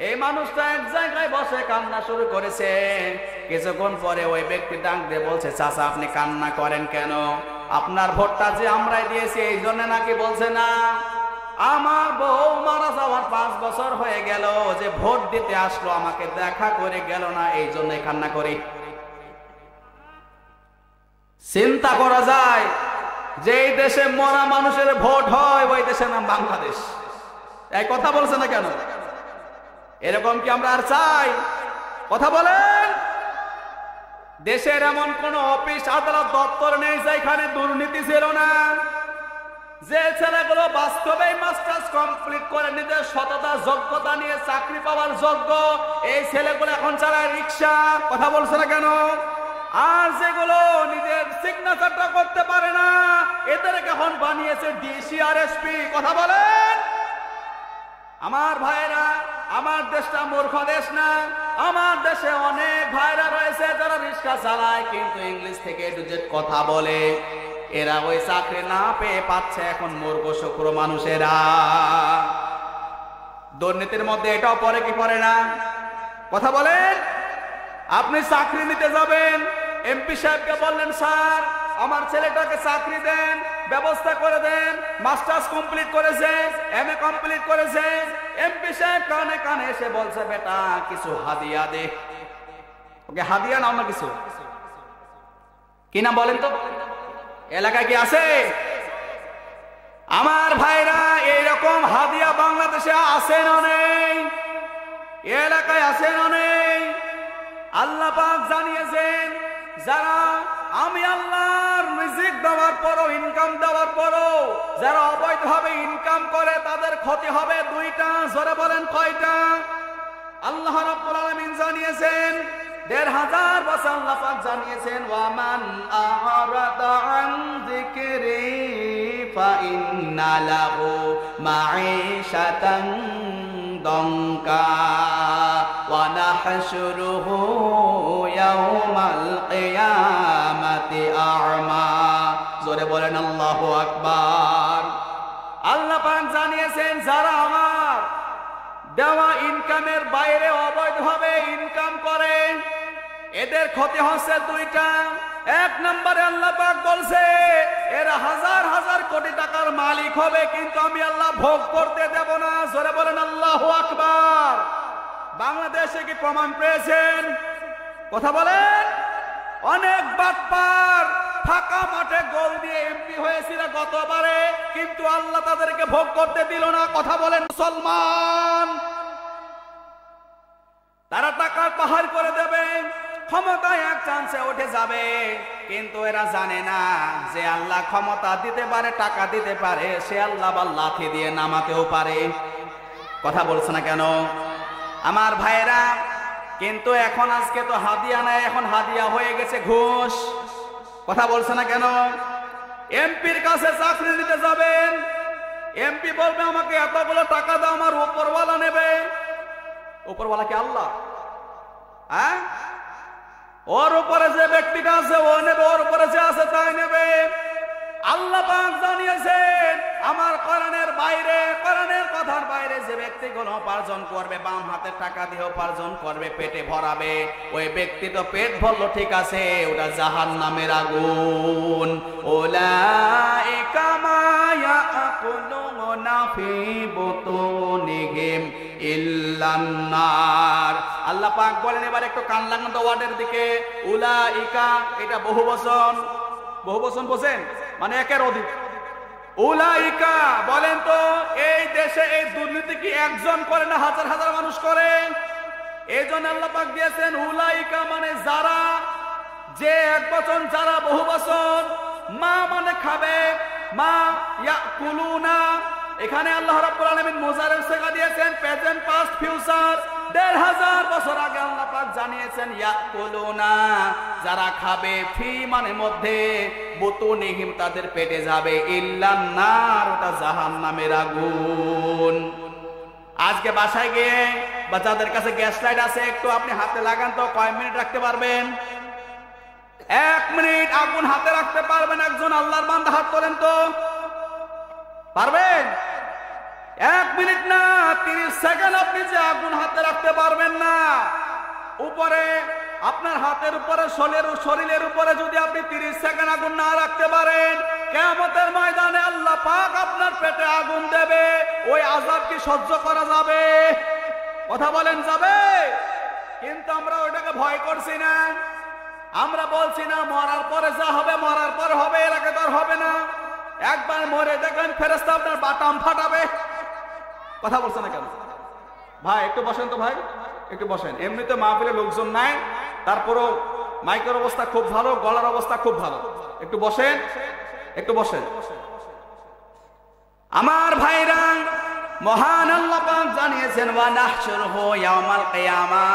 Speaker 1: এই মানুষটা এক জায়গায় বসে কান্না শুরু করেছে। কিছুক্ষণ পরে ওই ব্যক্তি ডাক দিয়ে বলছে, চাচা আপনি কান্না করেন কেন? আপনার ভোটটা যে আমরাই দিয়েছি এই জন্য নাকি? বলছে না, আমার বউ মারা যাওয়ার 5 বছর হয়ে গেল, যে ভোট দিতে আসলো আমাকে দেখা করে গেল না, এই জন্যই কান্না করি। চিন্তা করা যায়, যেই দেশে মরা মানুষের ভোট হয় ওই দেশের নাম বাংলাদেশ। এই কথা বলছে না কেন? এরকম কি আমরা আর চাই? কথা বলেন। দেশের এমন কোন অফিস আদালত দপ্তর নেই যেখানে দুর্নীতি ছিল না। যে ছেলেগুলো বাস্তবে মাস্টার্স কমপ্লিট করে নিজের সততা যোগ্যতা নিয়ে চাকরি পাওয়ার যোগ্য, এই ছেলেগুলো এখন চালায় রিক্সা। কথা বলছে না কেন? আর যেগুলো নিজের সিগনেচারটা করতে পারে না, এদেরকে এখন বানিয়েছে ডিসি আর এসপি। কথা বলেন। আমার ভাইরা, আমার দেশটা মূর্খ দেশ না। আমার দেশে অনেক ভাইরা রয়েছে রয়েছে যারা রিক্সা চালায় কিন্তু ইংলিশ থেকে A to Z কথা বলে, এরা ওই চাকরি না পেয়ে পাচ্ছে এখন মূর্খ শুক্র মানুষেরা। দুর্নীতির মধ্যে এটাও পড়ে কি পড়ে না? কথা বলেন। আপনি চাকরি নিতে যাবেন, এমপি সাহেবকে বললেন স্যার আমার ছেলেটাকে চাকরি দেন, ব্যবস্থা করে দেন, মাস্টার্স কমপ্লিট করেছে, MA কমপ্লিট করেছে। এমপি সাহেব কানে কানে এসে বলছে বেটা কিছু হাদিয়া দে। ওকে হাদিয়া নাও না কিছু, কি নাম বলেন তো? এলাকায় কি আছে? আমার ভাইরা এইরকম হাদিয়া বাংলাদেশে আছে না নেই? এলাকায় আছে না নেই? আল্লাহ পাক জানিয়েছেন যারা আমি আল্লাহর রিজিক দেওয়ার পরও, ইনকাম দেওয়ার পরও যারা অবৈধভাবে ইনকাম করে তাদের ক্ষতি হবে দুইটা। জোরে বলেন কয়টা? আল্লাহ রাব্বুল আলামিন জানিয়েছেন ১৫০০ বছর আল্লাহ পাক জানিয়েছেন ওয়ামান আ'রাদা আন যিকরি ফাইন্না লাহু মাঈশাতান দঙ্কা ওয়া নাহশুরুহু ইয়াওমাল কিয়ামাতি আ'মা। জোরে বলেন আল্লাহু আকবার। আল্লাহ পাক জানিয়েছেন যারা আমার দেওয়া ইনকামের বাইরে অবৈধভাবে ইনকাম করে এদের ক্ষতি হচ্ছে দুইটা। এক নম্বরে আল্লাহ পাক বলছে এরা হাজার হাজার কোটি টাকার মালিক হবে কিন্তু আমি আল্লাহ ভোগ করতে দেব না। জোরে বলেন আল্লাহু আকবার। বাংলাদেশে কি প্রমাণ পেয়েছেন? কথা বলেন। অনেক বাটপার ফাঁকা মাঠে গোল দিয়ে এমপি হয়েছিল গতবারে, কিন্তু আল্লাহ তাদেরকে ভোগ করতে দিল না। কথা বলেন মুসলমান। তারা টাকার পাহাড় করে দেবে, ক্ষমতায় এক চান্সে উঠে যাবে, কিন্তু এরা জানে না যে আল্লাহ ক্ষমতা দিতে পারে, টাকা দিতে পারে, সে আল্লাহ বা লাঠি দিয়ে নামাতেও পারে। কথা বলছে না কেন আমার ভাইরা? কিন্তু এখন আজকে তো হাদিয়া নাই, এখন হাদিয়া হয়ে গেছে ঘুষ। কথা বলছে না কেন? এমপির কাছে চাকরি নিতে যাবেন, এমপি বলবে আমাকে এতগুলো টাকা দাও, আমার উপরওয়ালা নেবে। উপরওয়ালা কি আল্লাহ? হ্যাঁ, ওর উপরে যে ব্যক্তিটা আছে ও নেবে, ওর উপরে যে আছে তাই নেবে। আল্লাহ পাক জানিয়েছেন আমার কোরআনের বাইরে, কোরআনের কথার বাইরে যে ব্যক্তিগুলো উপার্জন করবে, বাম হাতের টাকা দিয়ে উপার্জন করবে, পেটে ভরাবে, ওই ব্যক্তি তো পেট ভরলো ঠিক আছে, ওটা জাহান্নামের আগুন। উলাইকা মা ইয়াকুলুনা ফি বুতুনিহিম ইল্লান নার। আল্লাহ পাক বলেন, এবার একটু কান লাগান তো ওয়ার্ডের দিকে। উলাইকা এটা বহুবচন, বহুবচন বোঝেন মানে একের অধিক। উলাইকা বলেন তো এই দেশে এই দুর্নীতি কি একজন করে না হাজার হাজার মানুষ করে? এই জন্য আল্লাহ পাক দিয়েছেন উলাইকা মানে যারা, যে এক বচন, যারা বহু বচন। মা মানে খাবে, মা ইয়াকুলুনা। এখানে আল্লাহ রাব্বুল আলামিন মুজারের সিগা দিয়েছেন প্রেজেন্ট পাস্ট ফিউচার। ১৫০০ বছর আগে আল্লাহ পাক জানিয়েছেন ইয়াকুলুনা যারা খাবে, ফি মানে মধ্যে, বুতুনিহিম তাদের পেটে যাবে, ইল্লান নার ওটা জাহান্নামের আগুন। আজকে বাসায় গিয়ে বা যাদের কাছে গ্যাস লাইট আছে একটু আপনি হাতে লাগান তো, কয় মিনিট রাখতে পারবেন? 1 মিনিট আগুন হাতে রাখতে পারবেন? একজন আল্লাহর বান্দা হাত তোলেন তো, পারবেন? 1 মিনিট না 30 সেকেন্ড আপনি যে আগুন হাতে রাখতে পারবেন না। উপরে আপনার হাতের উপরে, শরীরের উপরে যদি আপনি 30 সেকেন্ড আগুন না রাখতে পারেন, কিয়ামতের ময়দানে আল্লাহ পাক আপনার পেটে আগুন দেবে। ওই আযাব কি সহ্য করা যাবে? কথা বলেন যাবে? কিন্তু আমরা ওইটাকে ভয় করছি না। আমরা বলছি না মরার পরে যা হবে মরার পরে হবে, এর আগে তো আর হবে না। একবার মরে দেখবেন ফেরেশতা আপনার বাটাম ফাটাবে। কথা বলছে না কেন ভাই? একটু বসেন তো ভাই, একটু বসেন। এমনিতে মাহফিলে লোকজন নাই, তারপরও মাইকের অবস্থা খুব ভালো, গলার অবস্থা খুব ভালো। একটু বসেন, একটু বসেন। আমার ভাইরা, মহান আল্লাহ পাক জানিয়েছেন ওয়া নাহশুরুহু ইয়াওমাল কিয়ামা।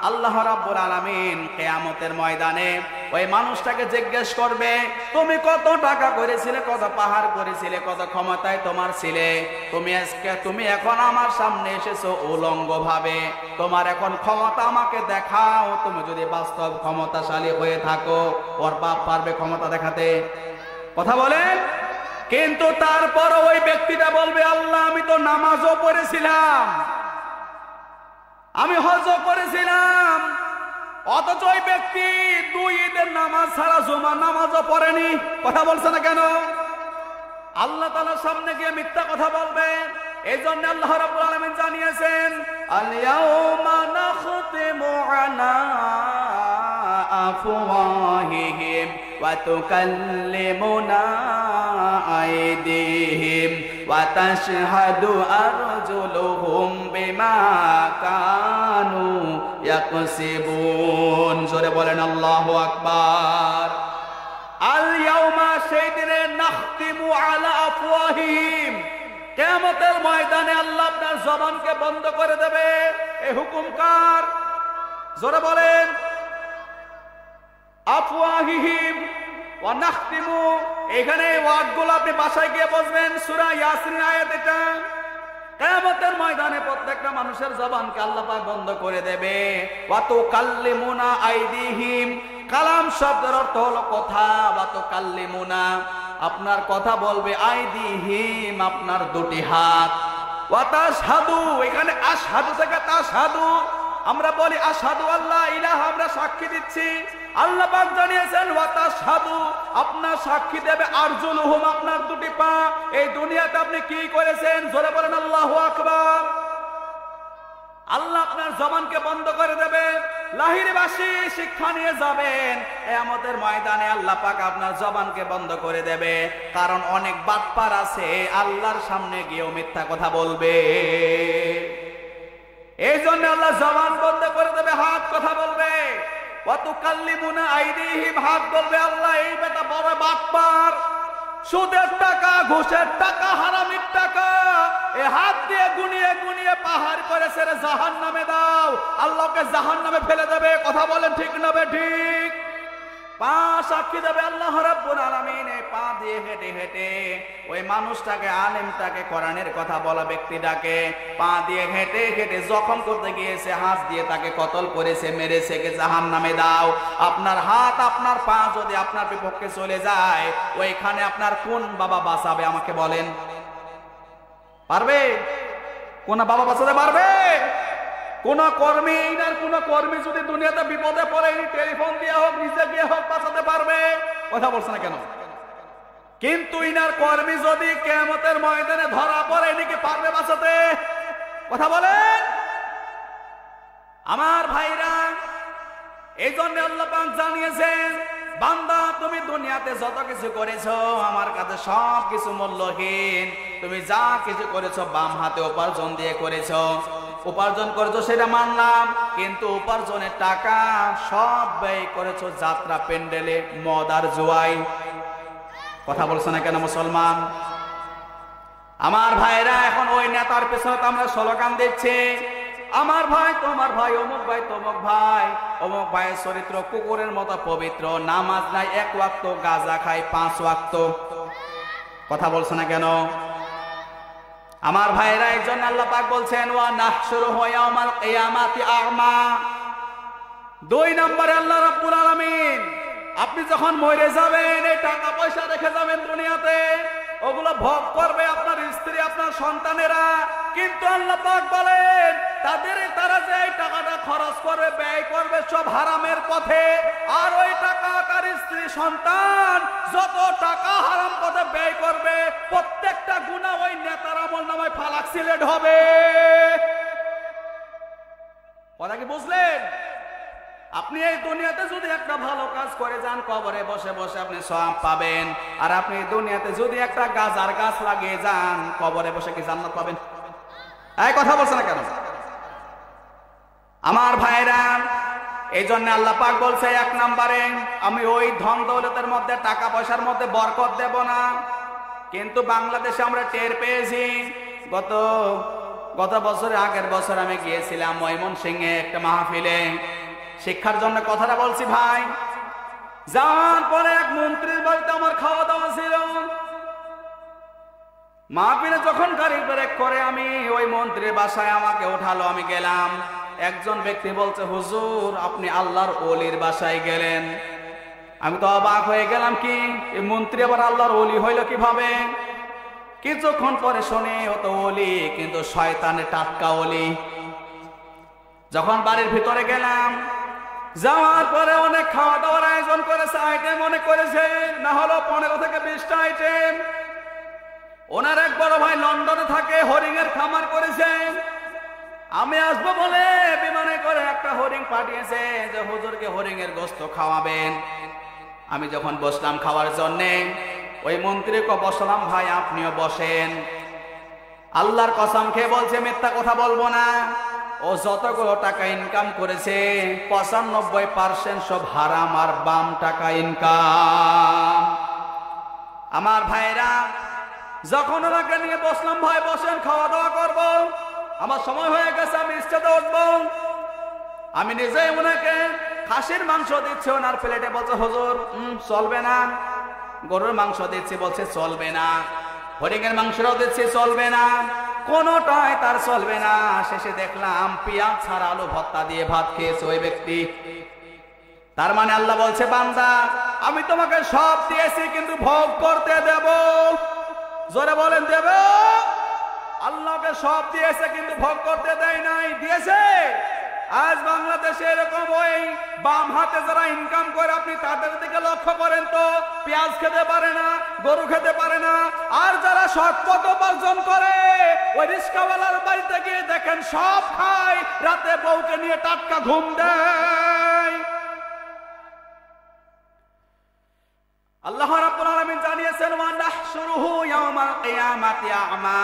Speaker 1: আল্লাহ রাব্বুল আলামিন কিয়ামতের ময়দানে ওই মানুষটাকে জিজ্ঞেস করবে, তুমি কত টাকা করেছিলে, কত পাহাড় করেছিলে, কত ক্ষমতায় তোমার ছিলে, তুমি এখন আমার সামনে এসেছো উলঙ্গ ভাবে, তোমার এখন ক্ষমতা আমাকে দেখাও। তুমি যদি বাস্তব ক্ষমতাশালী হয়ে থাকো, ওর বাপ পারবে ক্ষমতা দেখাতে? কথা বলেন। কিন্তু তারপর ওই ব্যক্তিটা বলবে, আল্লাহ আমি তো নামাজও পড়েছিলাম, আমি হজও করেছিলাম, অথচ ওই ব্যক্তি 2 ঈদের নামাজ ছাড়া জুমার নামাজও পড়েনি। কথা বলছে না কেন? আল্লাহ তাআলার সামনে গিয়ে মিথ্যা কথা বলবে। এই জন্য আল্লাহ রাব্বুল আলামিন জানিয়েছেন, আল ইয়াউমা নাখতিমু আলা আফওয়াহিহিম ওয়া তুকাল্লিমুনা আইদিহিম ওয়া তাশহাদু আরজুলুহুম বিমা কানু ইয়াকসিবুন। জোরে বলেন আল্লাহু আকবার। আল ইয়াউমা, সেই দিনে, নাখতিমু আলা আফওয়াহিহিম, কিয়ামতের ময়দানে আল্লাহ আপনার জবানকে বন্ধ করে দেবে। এই হুকুম কার? জোরে বলেন। আফওয়াহিহিম ওয়া নাখতিমু, এখানে ওয়ার্ডগুলো আপনি বাসায় গিয়ে বসবেন, সূরা ইয়াসিন আয়াত এটা। কিয়ামতের ময়দানে প্রত্যেকটা মানুষের জবানকে আল্লাহ পাক বন্ধ করে দেবে। ওয়া তুকাল্লিমুনা আইদিহিম, কালাম শব্দের অর্থ হলো কথা, ওয়া তুকাল্লিমুনা, আপনার কথা বলবে, আইদিহিম, আপনার 2টি হাত। ওয়া তাশহাদু, এখানে আশহাদু থেকে তাশহাদু, আমরা বলি আশহাদু আল্লাহ ইলাহা, আমরা সাক্ষী দিচ্ছি। আল্লাহ পাক জানিয়েছেন ওয়া তাশহাদু, আপনার সাক্ষী দেবে আরজুলুহুম, আপনার 2টি পা। এই দুনিয়াতে আপনি কি করেছেন? জোরে বলেন আল্লাহু আকবার। আল্লাহ আপনার জবানকে বন্ধ করে দেবে। লাহিরিবাসী শিক্ষা নিয়ে যাবেন, কিয়ামতের ময়দানে আল্লাহ পাক আপনার জবানকে বন্ধ করে দেবে। কারণ অনেক বাটপার আছে, আল্লাহর সামনে গিয়েও মিথ্যা কথা বলবে। এই জন্য আল্লাহ জবান বন্ধ করে দেবে, হাত কথা বলবে। ওয়া তুকাল্লিমুনা আইদিহিম, হাত বলবে, আল্লাহ এই বেটা বড় বাটপার, সুদের টাকা, ঘুষের টাকা, হারামির টাকা, এই হাত দিয়ে গুনিয়ে গুনিয়ে পাহাড় করে ছেড়ে জাহান্নামে দাও। আল্লাহকে জাহান্নামে ফেলে দেবে। কথা বলেন ঠিক না ঠিক? পা সাক্ষী দেবে আল্লাহ রাব্বুল আলামিন। এই পা দিয়ে হেঁটে হেঁটে ওই মানুষটাকে, আলেমটাকে, কোরআনের কথা বলা ব্যক্তিটাকে পা দিয়ে হেঁটে হেঁটে জখম করতে গিয়েছে, হাত দিয়ে তাকে কতল করেছে, মেরেছে, কে জাহান্নামে দাও। আপনার হাত, আপনার পা যদি আপনার বিপক্ষে চলে যায়, ওইখানে আপনার কোন বাবা বাঁচাবে আমাকে বলেন? পারবে? কোন বাবা বাঁচাতে পারবে? কোন কর্মী, ইনার কোন কর্মী যদি দুনিয়াতে বিপদে পড়ে, টেলিফোন দিয়ে হোক, নিজে গিয়ে হোক, বাঁচাতে পারবে? কথা বলছে না কেন? কিন্তু ইনার কর্মী যদি কিয়ামতের ময়দানে ধরা পড়ে, ইনি পারবে বাঁচাতে? কথা বলেন। আমার ভাইরা, এই জন্য আল্লাহ পাক জানিয়েছেন, বান্দা তুমি দুনিয়াতে যত কিছু করেছো আমার কাছে সব কিছু মূল্যহীন। তুমি যা কিছু করেছো বাম হাতে উপার্জন দিয়ে করেছো, উপার্জন করেছো সেটা মানলাম, কিন্তু উপার্জনের টাকা সব ব্যয় করেছো যাত্রা, প্যান্ডেলে, মদ আর জুয়ায়। কথা বলছে না কেন মুসলমান? আমার ভাইরা, এখন ওই নেতার পেছনে তো আমরা স্লোগান দিচ্ছি, আমার ভাই, তোমার ভাই, অমুক ভাই, তমুক ভাই, অমুক ভাইয়ের চরিত্র কুকুরের মতো পবিত্র, নামাজ নাই 1 ওয়াক্ত, গাঁজা খায় 5 ওয়াক্ত। কথা বলছে না কেন? আমার ভাইরা, একজন আল্লাহ পাক বলছেন, ওয়া নাহশুরুহু ইয়াওমাল কিয়ামাতি আ'মা। 2 নম্বরে আল্লাহ রাব্বুল আলামিন, আপনি যখন মরে যাবেন, এই টাকা পয়সা রেখে যাবেন দুনিয়াতে, ওগুলো ভোগ করবে আপনার স্ত্রী, আপনার সন্তানেরা। কিন্তু আল্লাহ পাক বলেন, তারা যে এই টাকাটা খরচ করবে, ব্যয় করবে, সব হারামের পথে। আর ওই টাকা তার স্ত্রী, সন্তান যত টাকা হারাম পথে ব্যয় করবে, প্রত্যেকটা গুনাহ ওই নেতার আমলনামায় ফালাক সিলেট হবে। কথা কি বুঝলেন? আপনি এই দুনিয়াতে যদি একটা ভালো কাজ করে যান, কবরে বসে বসে আপনি সওয়াব পাবেন। আর আপনি দুনিয়াতে যদি একটা গাজার গাছ লাগিয়ে যান, কবরে বসে কি জান্নাত পাবেন? এই কথা বলছে না কেন? আমার ভাইরা, এই জন্য আল্লাহ পাক বলছে, 1 নম্বরে আমি ওই ধন দৌলতের মধ্যে, টাকা পয়সার মধ্যে বরকত দেব না। কিন্তু বাংলাদেশে আমরা টের পেয়েছি, গত বছর, আগের বছর আমি গিয়েছিলাম ময়মনসিংহে একটা মাহফিলে, শিক্ষার জন্য কথাটা বলছি ভাই। যাওয়ার পরে এক মন্ত্রীর বাড়িতে আমার খাওয়া দাওয়া ছিল। মাহফিলে যখন গাড়ি ব্রেক করে আমি ওই মন্ত্রীর বাসায় আমাকে ওঠালো, আমি গেলাম। একজন ব্যক্তি বলছে, হুজুর আপনি আল্লাহর ওলির বাসায় গেলেন। আমি তো অবাক হয়ে গেলাম, কি এই মন্ত্রী আবার আল্লাহর ওলি হইল কিভাবে? কিছুক্ষণ পরে শুনে ও তো ওলি, কিন্তু শয়তানের টাটকা ওলি। যখন বাড়ির ভিতরে গেলাম, যাওয়ার পরে অনেক খাওয়া দাওয়ার আয়োজন করেছে, আইটেম অনেক করেছে, না হলো 15 থেকে 20টা আইটেম। ওনার এক বড় ভাই লন্ডনে থাকে, হরিং এর খামার করেছে। আমি আসবো বলে বিমানে করে একটা হরিং পাঠিয়েছে যে হুজুরকে হরিং এর গোশত খাওয়াবেন। আমি যখন বসলাম খাওয়ার জন্যে, ওই মন্ত্রীকে বসলাম, ভাই আপনিও বসেন। আল্লাহর কসম খেয়ে বলছে, মিথ্যা কথা বলবো না, ও যতগুলো টাকা ইনকাম করেছে 95% সব হারাম আর বাম টাকা ইনকাম। আমার ভাইরা, যখন ওনাকে নিয়ে বসলাম, ভাই বসেন খাওয়া দাওয়া করবো, আমার সময় হয়ে গেছে, আমি স্টেজে উঠবো। আমি নিজেই ওনাকে খাসির মাংস দিচ্ছি ওনার প্লেটে, বলছে হুজুর চলবে না। গরুর মাংস দিচ্ছি, বলছে চলবে না। হরিং এর মাংসটাও দিচ্ছি, চলবে না। কোনটাই তার চলবে না। শেষে দেখলাম পেঁয়াজ ছাড়া আলু ভর্তা দিয়ে ভাত খেয়েছে ওই ব্যক্তি। তার মানে আল্লাহ বলছে, বান্দা আমি তোমাকে সব দিয়েছি, কিন্তু ভোগ করতে দেব। জোরে বলেন, দেব। আল্লাহকে সব দিয়েছে, কিন্তু ভোগ করতে দেয় নাই। দিয়েছে। আজ বাংলাদেশে এরকম ওই বাম হাতে যারা ইনকাম করে, আপনি তাদের দিকে লক্ষ্য করেন তো, পেঁয়াজ খেতে পারে না, গরু খেতে পারে না। আর যারা সৎ পথ উপার্জন করে, ওই রিস্কাওয়ালার বাড়িতে গিয়ে দেখেন সব খায়, রাতে বউকে নিয়ে টাটকা ঘুম দেয়। আল্লাহ রাব্বুল আলামিন জানিয়েছেন, ওয়া নাহশুরুহু ইয়াওমাল কিয়ামাতি আ'মা।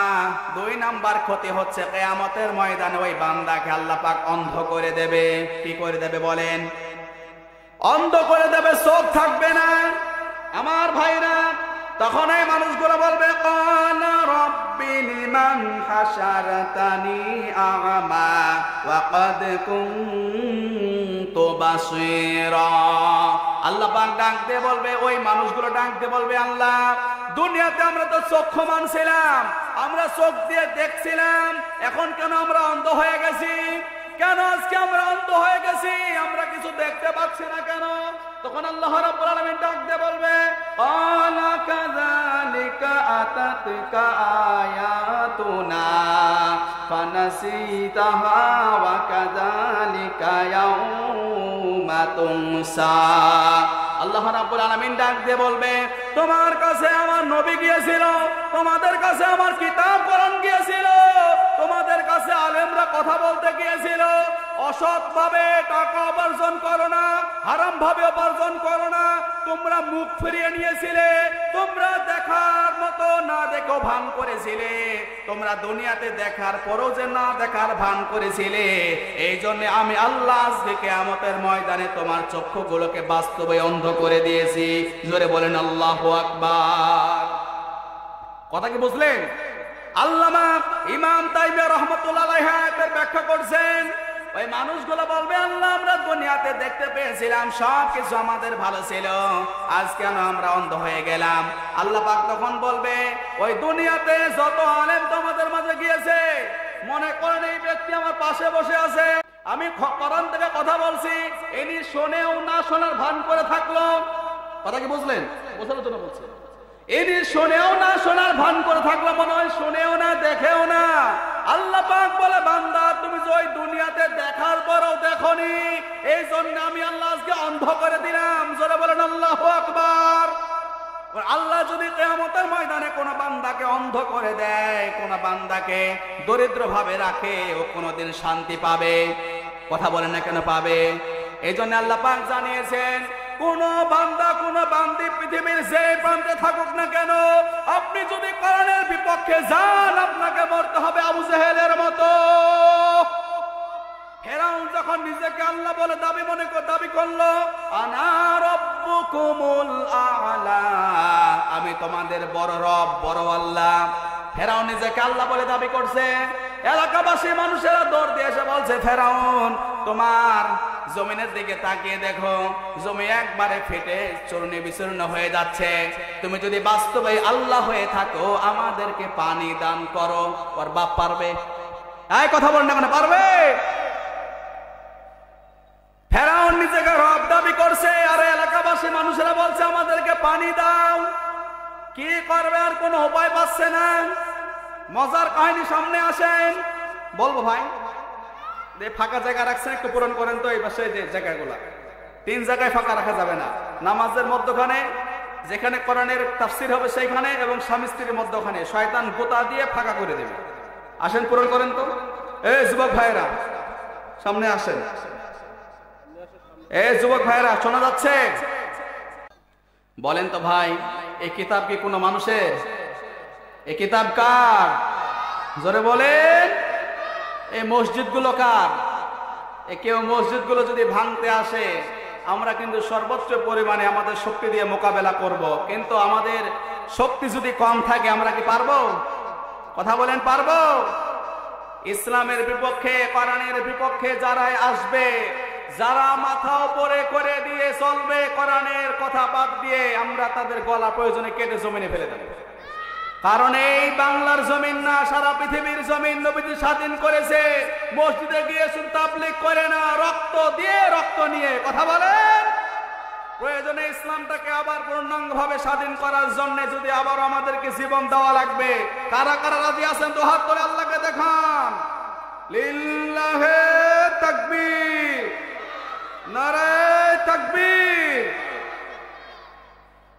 Speaker 1: 2 নাম্বার ক্ষতি হচ্ছে, কিয়ামতের ময়দানে ওই বান্দাকে আল্লাহ পাক অন্ধ করে দেবে। কি করে দেবে বলেন? অন্ধ করে দেবে, চোখ থাকবে না। আমার ভাইরা, তখন এই মানুষগুলো বলবে, ক্বালা রাব্বি লিমান হাশারতানি আ'মা ওয়া ক্বাদ কুনতু বাসীরা। আল্লাহ পাক ডাক দিয়ে বলবে, ওই মানুষগুলো ডাক দিয়ে বলবে, আল্লাহ দুনিয়াতে আমরা তো চক্ষুমান ছিলাম, আমরা চোখ দিয়ে দেখছিলাম, এখন কেন আমরা অন্ধ হয়ে গেছি? কেন আজকে আমরা অন্ধ হয়ে গেছি? আমরা কিছু দেখতে পাচ্ছি না কেন? তখন আল্লাহ রাব্বুল আলামিন ডাক দিয়ে বলবে, ক্বালা কাযালিকা আতাতকা আয়াতুনা ফানাসিতাহা ওয়া কাযালিকা ইয়াউমা তুনসা। আল্লাহ রাব্বুল আলামিন ডাক দিয়ে বলবে, তোমার কাছে আমার নবী গিয়েছিল, তোমাদের কাছে আমার কিতাব কোরআন গিয়েছিল, তোমাদের কাছে আলেমরা কথা বলতে গিয়েছিল। অসৎ ভাবে টাকা উপার্জন করো না, হারাম ভাবে উপার্জন করো না। তোমরা মুখ ফিরিয়ে নিয়েছিলে, তোমরা দেখার মতো না দেখো ভান করেছিলে, তোমরা দুনিয়াতে দেখার পরও যে না দেখার ভান করেছিলে। এই জন্য আমি আল্লাহ আজকে কিয়ামতের ময়দানে তোমার চক্ষুগুলোকে বাস্তবে অন্ধ করে দিয়েছি। জোরে বলেন আল্লাহু আকবার। কথা কি বুঝলেন? আল্লামা ইমাম তাইমিয়া রাহমাতুল্লাহ আলাইহি আয়াতের ব্যাখ্যা করছেন, ওই মানুষগুলো বলবে, আল্লাহ আমরা দুনিয়াতে দেখতে পেয়েছিলাম, সব কিছু আমাদের ভালো ছিল, আজ কেন আমরা অন্ধ হয়ে গেলাম? আল্লাহ পাক তখন বলবে, ওই দুনিয়াতে যত আলেম তোমাদের মাঝে গিয়েছে, মনে করেন এই ব্যক্তি আমার পাশে বসে আছে, আমি কোরআন থেকে কথা বলছি, ইনি শোনেও না শোনার ভান করে থাকলো। কথা কি বুঝলেন? বোঝানোর জন্য বলছি, ইনি শোনেও না শোনার ভান করে থাকলো, মনে হয় শোনেও না দেখেও না। আল্লাহ পাক বলে, বান্দা তুমি যে ওই দুনিয়াতে দেখার পরও দেখোনি, এই জন্য আমি আল্লাহ আজকে অন্ধ করে দিলাম। জোরে বলেন আল্লাহু আকবার। আল্লাহ যদি কিয়ামতের ময়দানে কোন বান্দাকে অন্ধ করে দেয়, কোন বান্দাকে দরিদ্র ভাবে রাখে, ও কোনদিন শান্তি পাবে? কথা বলেন না কেন পাবে? এই জন্য আল্লাহ পাক জানিয়েছেন, কোন বান্দা কোন বান্দি পৃথিবীর যে প্রান্তে থাকুক না কেন, আপনি যদি কোরআনের বিপক্ষে যান, আপনাকে মরতে হবে আবু জেহেলের মতো। ফেরাউন যখন নিজেকে আল্লাহ বলে দাবি করলো, আনা রাব্বুকুমুল আ'লা, আমি তোমাদের বড় রব, বড় আল্লাহ। ফেরাউন নিজেকে আল্লাহ বলে দাবি করছে। এলাকাবাসী মানুষেরা দৌড় দিয়ে এসে বলছে, ফেরাউন তোমার জমিনের দিকে তাকিয়ে দেখো, জমি একবারে ফেটে চূর্ণ বিচূর্ণ হয়ে যাচ্ছে। তুমি যদি বাস্তবে আল্লাহ হয়ে থাকো, আমাদেরকে পানি দান করো। ওর বাপ পারবে? এই কথা বলেন না কেন, পারবে? ফেরাউন নিজেকে রব দাবি করছে, আর এলাকাবাসী মানুষেরা বলছে আমাদেরকে পানি দাও। কি করবে, আর কোনো উপায় পাচ্ছে না। মজার কাহিনী সামনে আসেন, বলবো ভাই। ফাঁকা জায়গা রাখছেন, একটু পূরণ করেন তো। এই পাশে যে জায়গাগুলা, 3 জায়গায় ফাঁকা রাখা যাবে না। নামাজের মধ্যখানে, যেখানে কোরআনের তাফসীর হবে সেইখানে, এবং স্বামী স্ত্রীর মধ্যখানে শয়তান গোতা দিয়ে ফাঁকা করে দেবে। আসেন, পূরণ করেন তো। এই যুবক ভাইরা সামনে আসেন। এই যুবক ভাইরা, শোনা যাচ্ছে? বলেন তো ভাই, এই কিতাব কি কোনো মানুষের? এই কিতাব কার? জোরে বলেন। এই মসজিদগুলো কার? কেউ মসজিদগুলো যদি ভাঙতে আসে, আমরা কিন্তু সর্বোচ্চ পরিমাণে আমাদের শক্তি দিয়ে মোকাবেলা করব, কিন্তু আমাদের শক্তি যদি কম থাকে, আমরা কি পারবো? কথা বলেন, পারবো? ইসলামের বিপক্ষে, কোরআনের বিপক্ষে যারাই আসবে, যারা মাথা উপরে করে দিয়ে চলবে, কোরআনের কথা বাদ দিয়ে, আমরা তাদের গলা প্রয়োজনে কেটে জমিনে ফেলে দেব। কারণ এই বাংলার জমিন না, সারা পৃথিবীর জমিন নবীজি স্বাধীন করেছে। মসজিদে গিয়ে শুধু তাবলীগ করে না, রক্ত দিয়ে, রক্ত নিয়ে। কথা বলেন। প্রয়োজনে ইসলামটাকে আবার পূর্ণাঙ্গভাবে স্বাধীন করার জন্য যদি আবার আমাদেরকে জীবন দেওয়া লাগবে, কারা কারা রাজি আছেন? তো হাত করে আল্লাহকে দেখান। লিল্লাহে তাকবীর, নারে তাকবীর।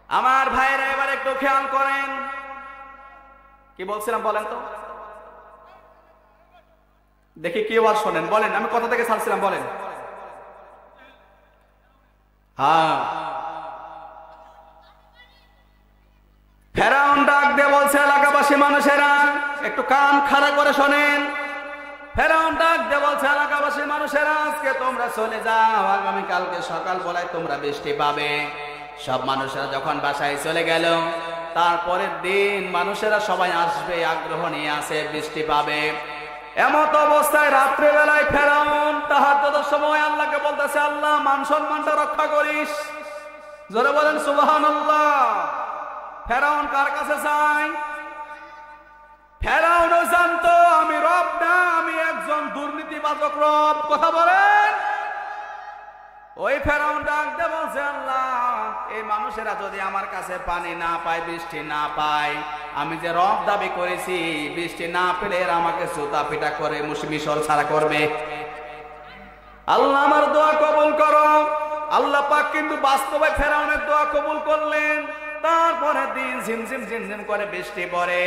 Speaker 1: আমার ভাইরা এবার একটু খেয়াল করেন, কি বলছিলাম বলেন তো দেখি, কি আওয়াজ শোনেন? বলেন, আমি কথা থেকে ছাড়ছিলাম, বলেন। হ্যাঁ, ফেরাউন ডাক দিয়ে বলছে, এলাকাবাসী মানুষেরা একটু কান খাড়া করে শোনেন। ফেরাউন ডাক দিয়ে বলছে, এলাকাবাসী মানুষেরা আজকে তোমরা চলে যাও, আগামী কালকে সকাল বেলায় তোমরা বৃষ্টি পাবে। সব মানুষেরা যখন বাসায় চলে গেল, তারপরের দিন মানুষেরা সবাই আসবে, আগ্রহ নিয়ে আসে, বৃষ্টি পাবে। এমত অবস্থায় রাত্রিবেলায় ফেরাউন তাহাজ্জুদের সময় আল্লাহকে বলতেছে, আল্লাহ মান সম্মানটা রক্ষা করিস। জোরে বলেন সুবহানাল্লাহ। ফেরাউন কার কাছে যায়? ফেরাউনও জানতো আমি রব না, আমি একজন দুর্নীতিবাজক রব। কথা বলেন। ওই ফেরাউন ডাক দিয়ে বলছে, আল্লাহ এই মানুষেরা যদি আমার কাছে পানি না পায়, বৃষ্টি না পায়, আমি যে রব দাবি করেছি, বৃষ্টি না পেলে এরা আমাকে জুতা পিটা করে মিশর ছাড়া করবে। আল্লাহ আমার দোয়া কবুল করো। আল্লাহ পাক কিন্তু বাস্তবে ফেরাউনের দোয়া কবুল করলেন। তারপরে দিন ঝিমঝিম ঝিমঝিম করে বৃষ্টি পড়ে।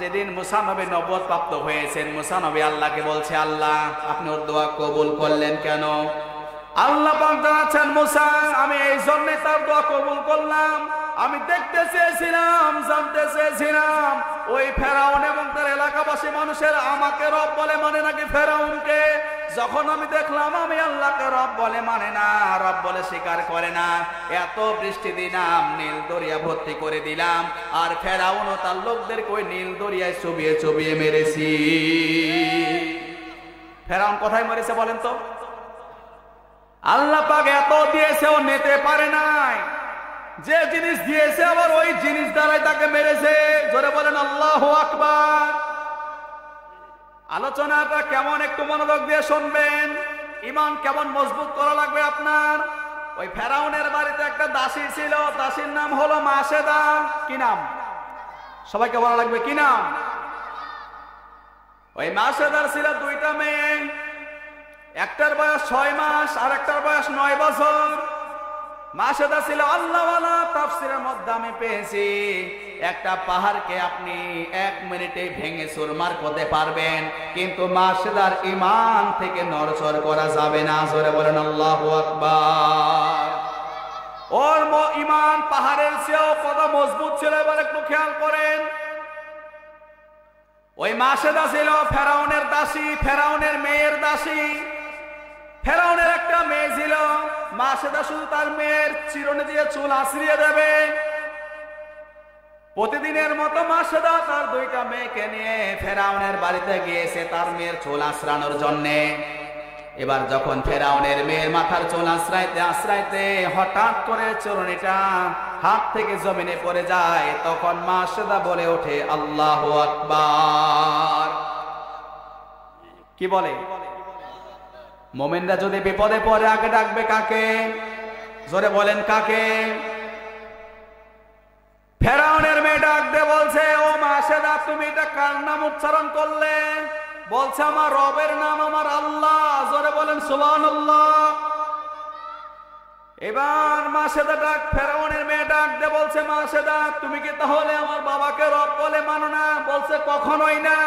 Speaker 1: যেদিন মুসা নবী নবুয়ত প্রাপ্ত হয়েছেন, মুসা নবী আল্লাহকে বলছে, আল্লাহ আপনি ওর দোয়া কবুল করলেন কেন? আল্লাহ পাক জানাচ্ছেন, মুসা আমি এই জন্যে তার দোয়া কবুল করলাম, আমি দেখতে চেয়েছিলাম, জানতে চেয়েছিলাম ওই ফেরাউন এবং তার এলাকাবাসী মানুষের আমাকে রব বলে মানে নাকি ফেরাউনকে। যখন আমি দেখলাম আমি আল্লাহকে রব বলে মানে না, রব বলে স্বীকার করে না, এত বৃষ্টি দিলাম, নীল দরিয়া ভর্তি করে দিলাম, আর ফেরাউন ও তার লোকদেরকে ওই নীল দরিয়ায় চুবিয়ে চুবিয়ে মেরেছি। ফেরাউন কোথায় মরেছে বলেন তো? আল্লাহ পাক এত দিয়েছে, ও নিতে পারে নাই। যে জিনিস দিয়েছে আবার ওই জিনিস দ্বারাই তাকে মেরেছে। জোরে বলেন আল্লাহু আকবার। আলোচনাটা কেমন একটু মনোযোগ দিয়ে শুনবেন, ঈমান কেমন মজবুত করা লাগবে আপনার। ওই ফেরাউনের বাড়িতে একটা দাসী ছিল, দাসীর নাম হলো মাসেদা। কি নাম? সবাইকে বলা লাগবে, কি নাম? ওই মাসেদার ছিল 2টা মেয়ে, একটার বয়স 6 মাস আর একটার বয়স 9 বছর। মাসেদা ছিল আল্লাহওয়ালা। তাফসীরের মধ্যে আমি পেয়েছি একটা পাহাড়কে আপনি 1 মিনিটে ভেঙে চুরমার করতে পারবেন, কিন্তু মাসেদার ঈমান থেকে নড়চড় করা যাবে না। জোরে বলেন আল্লাহু আকবার। ওর ঈমান পাহাড়ের চেয়েও কত মজবুত ছিল, এবার একটু খেয়াল করেন। ওই মাসেদা ছিল ফেরাউনের দাসী, ফেরাউনের মেয়ের দাসী। ফেরাউনের একটা মেয়ে ছিল, মাসেদা শুধু তার মেয়ের চিরুনি দিয়ে চুল আঁচড়িয়ে দেবে। প্রতিদিনের মতো মাসেদা তার 2টা মেয়েকে নিয়ে ফেরাউনের বাড়িতে গিয়েছে তার মেয়ের চুল আঁচড়ানোর জন্যে। এবার যখন ফেরাউনের মেয়ের মাথার চুল আশ্রাইতে আশ্রাইতে হঠাৎ করে চরণিটা হাত থেকে জমিনে পড়ে যায়, তখন মাসেদা বলে ওঠে আল্লাহু আকবার। কি বলে? মুমিনরা যদি বিপদে পড়ে আগে ডাকবে কাকে? জোরে বলেন কাকে? ফেরাউনের মেয়ে ডাক দিয়ে বলছে, ও মাসেদা তুমি এটা কার নাম উচ্চারণ করলে? বলছে আমার রবের নাম আমার আল্লাহ। জোরে বলেন সুবহানাল্লাহ। এবার মাসেদা ডাক, ফেরাউনের মেয়ে ডাক দিয়ে বলছে, মাসেদা তুমি কি তাহলে আমার বাবাকে রব বলে মানো না? বলছে কখনোই না।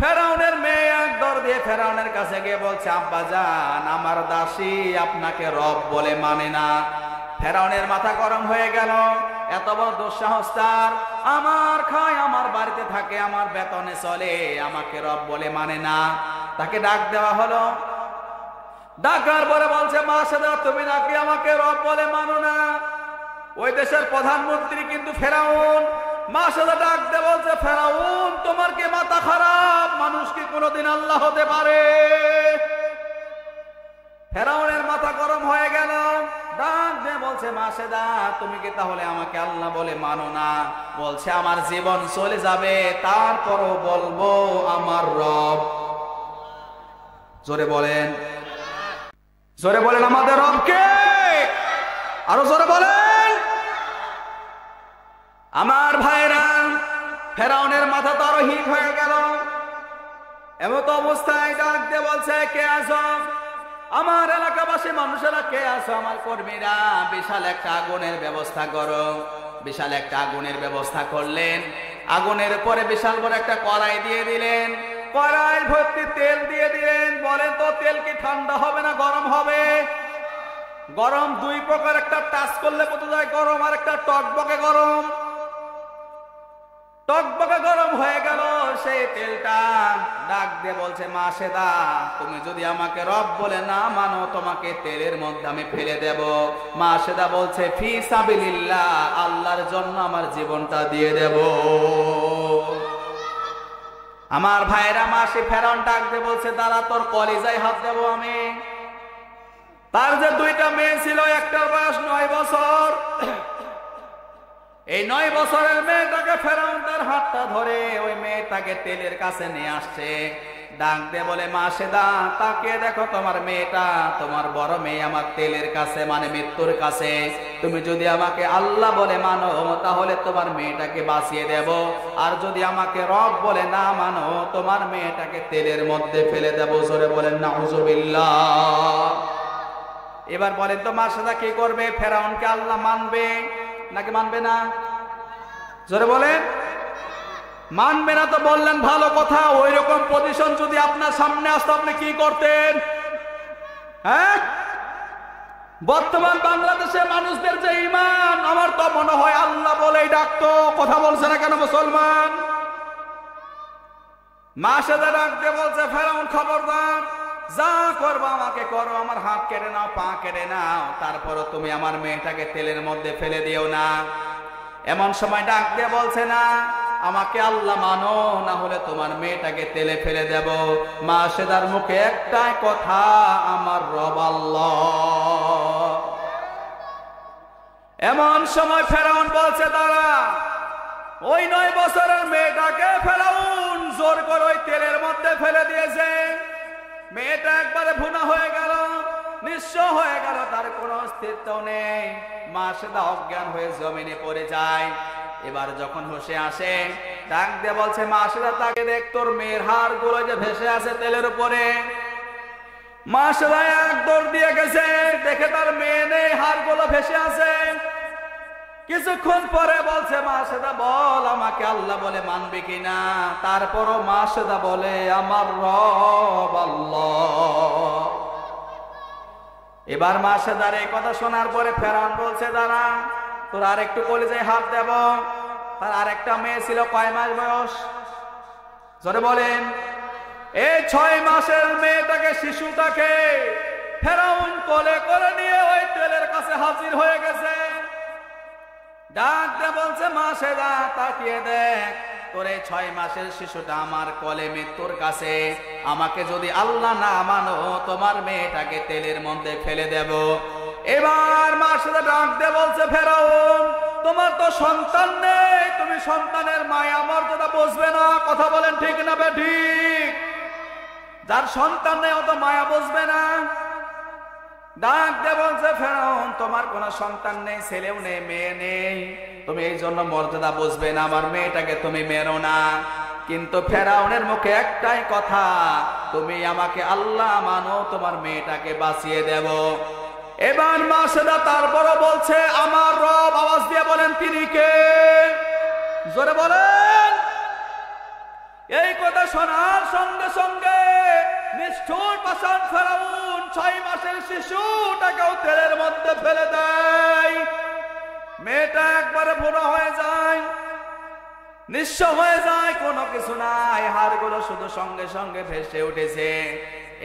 Speaker 1: ফেরাউনের মেয়ে এক দৌড় দিয়ে ফেরাউনের কাছে গিয়ে বলছে, আব্বাজান আমার দাসী আপনাকে রব বলে মানে না। ফেরাউনের মাথা গরম হয়ে গেল, এত বড় দুঃসাহস তার! আমার খায়, আমার বাড়িতে থাকে, আমার বেতনে চলে, আমাকে রব বলে মানে না। তাকে ডাক দেওয়া হলো। ডাকার পরে বলছে, মাসেদা তুমি নাকি আমাকে রব বলে মানো না? ওই দেশের প্রধানমন্ত্রী কিন্তু ফেরাউন। মাসেদা ডাক দিয়ে বলছে, ফেরাউন তোমার কি মাথা খারাপ? মানুষ কি কোনোদিন আল্লাহ হতে পারে? ফেরাউনের মাথা গরম হয়ে গেল, ডাক দিয়ে বলছে, মাসেদা তুমি কি তাহলে আমাকে আল্লাহ বলে মানো না? বলছে আমার জীবন চলে যাবে তারপরও বলবো আমার রব। জোরে বলেন, জোরে বলেন আমাদের রব কে? আরো জোরে বলেন। আমার ভাইরা, ফেরাউনের মাথা তো আরো হিট হয়ে গেল। এমত অবস্থায় ডাক দিয়ে বলছে, কে আছো? আমার এলাকাবাসী মানুষেরা কে আছো? আমার কর্মীরা বিশাল একটা আগুনের ব্যবস্থা করো। বিশাল একটা আগুনের ব্যবস্থা করলেন। আগুনের পরে বিশাল বড় একটা কড়াই দিয়ে দিলেন, কড়াই ভর্তি তেল দিয়ে দিলেন। বলেন তো তেল কি ঠান্ডা হবে না গরম হবে? গরম দুই প্রকার, একটা টাচ করলে বোঝা যায় গরম, আর একটা টকবকে গরম। টকবকে গরম হয়ে গেল সেই তেলটা। ডাক দিয়ে বলছে, মাসেদা তুমি যদি আমাকে রব বলে না মানো, তোমাকে তেলের মধ্যে আমি ফেলে দেব। মাসেদা বলছে, ফি সাবিলিল্লাহ, আল্লাহর জন্য আমার জীবনটা দিয়ে দেব। আমার ভাইরা, মাসি ফেরাউন ডাক দিয়ে বলছে, দাঁড়া তোর কলিজায় হাত দেব আমি। তার যে দুইটা মেয়ে ছিল, একটার বয়স 9 বছর। এই 9 বছরের মেয়েটাকে ফেরাউন তার হাতটা ধরে ওই মেয়েটাকে তেলের কাছে নিয়ে আসছে। ডাক দিয়ে বলে, মাসেদা তাকে দেখো, তোমার মেয়েটা, তোমার বড় মেয়ে আমার তেলের কাছে, মানে মৃত্যুর কাছে। তুমি যদি আমাকে আল্লাহ বলে মানো তাহলে তোমার মেয়েটাকে বাঁচিয়ে দেব, আর যদি আমাকে রব বলে না মানো তোমার মেয়েটাকে তেলের মধ্যে ফেলে দেব। জোরে বলেন নাউজুবিল্লাহ। এবার বলেন তো মাসেদা কি করবে? ফেরাউনকে আল্লাহ মানবে নাকি মানবে না? জোরে বলেন। মানবে না তো বললেন ভালো কথা। ওই রকম পজিশন যদি আপনার সামনে আসতো আপনি কি করতেন? হ্যাঁ, বর্তমান বাংলাদেশের মানুষদের যে ঈমান, আমার তো মনে হয় আল্লাহ বলেই ডাকতো। কথা বলছে না কেন মুসলমান? মাসেদা ডাকতে বলছে, ফেরাউন খবরদার, যা করবো আমাকে করো, আমার হাত কেটে নাও, পা কেটে নাও, তারপরও তুমি আমার মেয়েটাকে তেলের মধ্যে ফেলে দিও না। এমন সময় ডাক দিয়ে বলছে, না আমাকে আল্লাহ মানো, না হলে তোমার মেয়েটাকে তেলে ফেলে দেব। মাসেদার মুখে একটাই কথা, আমার রব আল্লাহ। এমন সময় ফেরাউন বলছে, দাঁড়া। ওই 9 বছরের মেয়েটাকে ফেরাউন জোর করে ওই তেলের মধ্যে ফেলে দিয়েছে। মেয়েটা একবারে ভুনা হয়ে গেল, নিঃস্ব হয়ে গেল, তার কোনো অস্তিত্ব নেই। মাসেদা অজ্ঞান হয়ে জমিনে পড়ে যায়। এবার যখন হুঁশে আসে, ডাক দিয়ে বলছে, মাসেদা তাকে দেখ, তোর মেয়ের হাড় গুলো যে ভেসে আছে তেলের উপরে। মাসেদা এক দৌড় দিয়ে গেছে, দেখে তার মেয়ে নেই, হাড় গুলো ভেসে আছে। কিছুক্ষণ পরে বলছে, মাসেদা বল আমাকে আল্লাহ বলে মানবে কিনা? তারপরও মাসেদা বলে, আমার রব আল্লাহ। এবার মাসেদার এই কথা শোনার পরে ফেরাউন বলছে, দাঁড়া, তোর আর একটু কলিজায় হাত দেব। তার আরেকটা মেয়ে ছিল, কয় মাস বয়স? জোরে বলেন। এই 6 মাসের মেয়েটাকে, শিশুটাকে ফেরাউন কোলে করে নিয়ে ওই তেলের কাছে হাজির হয়ে গেছে। ডাক দিয়ে বলছে, মাসেদা তাকিয়ে দেখ, তোর এই 6 মাসের শিশুটা আমার কোলে মৃত্যুর কাছে, আমাকে যদি আল্লাহ না মানো তোমার মেয়েটাকে তেলের মধ্যে ফেলে দেব। এবার মার সাথে ডাক দিয়ে বলছে, ফেরাউন তোমার তো সন্তান নেই, তুমি সন্তানের মায়া মর্যাদা বুঝবে না। কথা বলেন ঠিক না ঠিক? যার সন্তান নেই অত মায়া বুঝবে না। ডাক দিয়ে বলছে, ফেরাউন তোমার কোনো সন্তান নেই, ছেলেও নেই, মেয়ে নেই, তুমি এই জন্য মর্যাদা বুঝবে না, আমার মেয়েটাকে তুমি মেরো না। কিন্তু ফেরাউনের মুখে একটাই কথা, তুমি আমাকে আল্লাহ মানো, তোমার মেয়েটাকে বাঁচিয়ে দেব। এবার মাসেদা তারপরও বলছে, আমার রব। আওয়াজ দিয়ে বলেন তিনি কে? জোরে বলেন। এই কথা শোনার সঙ্গে সঙ্গে নিষ্ঠুর পাষাণ ফেরাউন 6 মাসের শিশুটাকেও তেলের মধ্যে ফেলে দেয়। মেয়েটা একবারে বুড়ো হয়ে যায়, নিঃস্ব হয়ে যায়, কোনো কিছু নাই, হাড়গুলো শুধু সঙ্গে সঙ্গে ভেসে উঠেছে।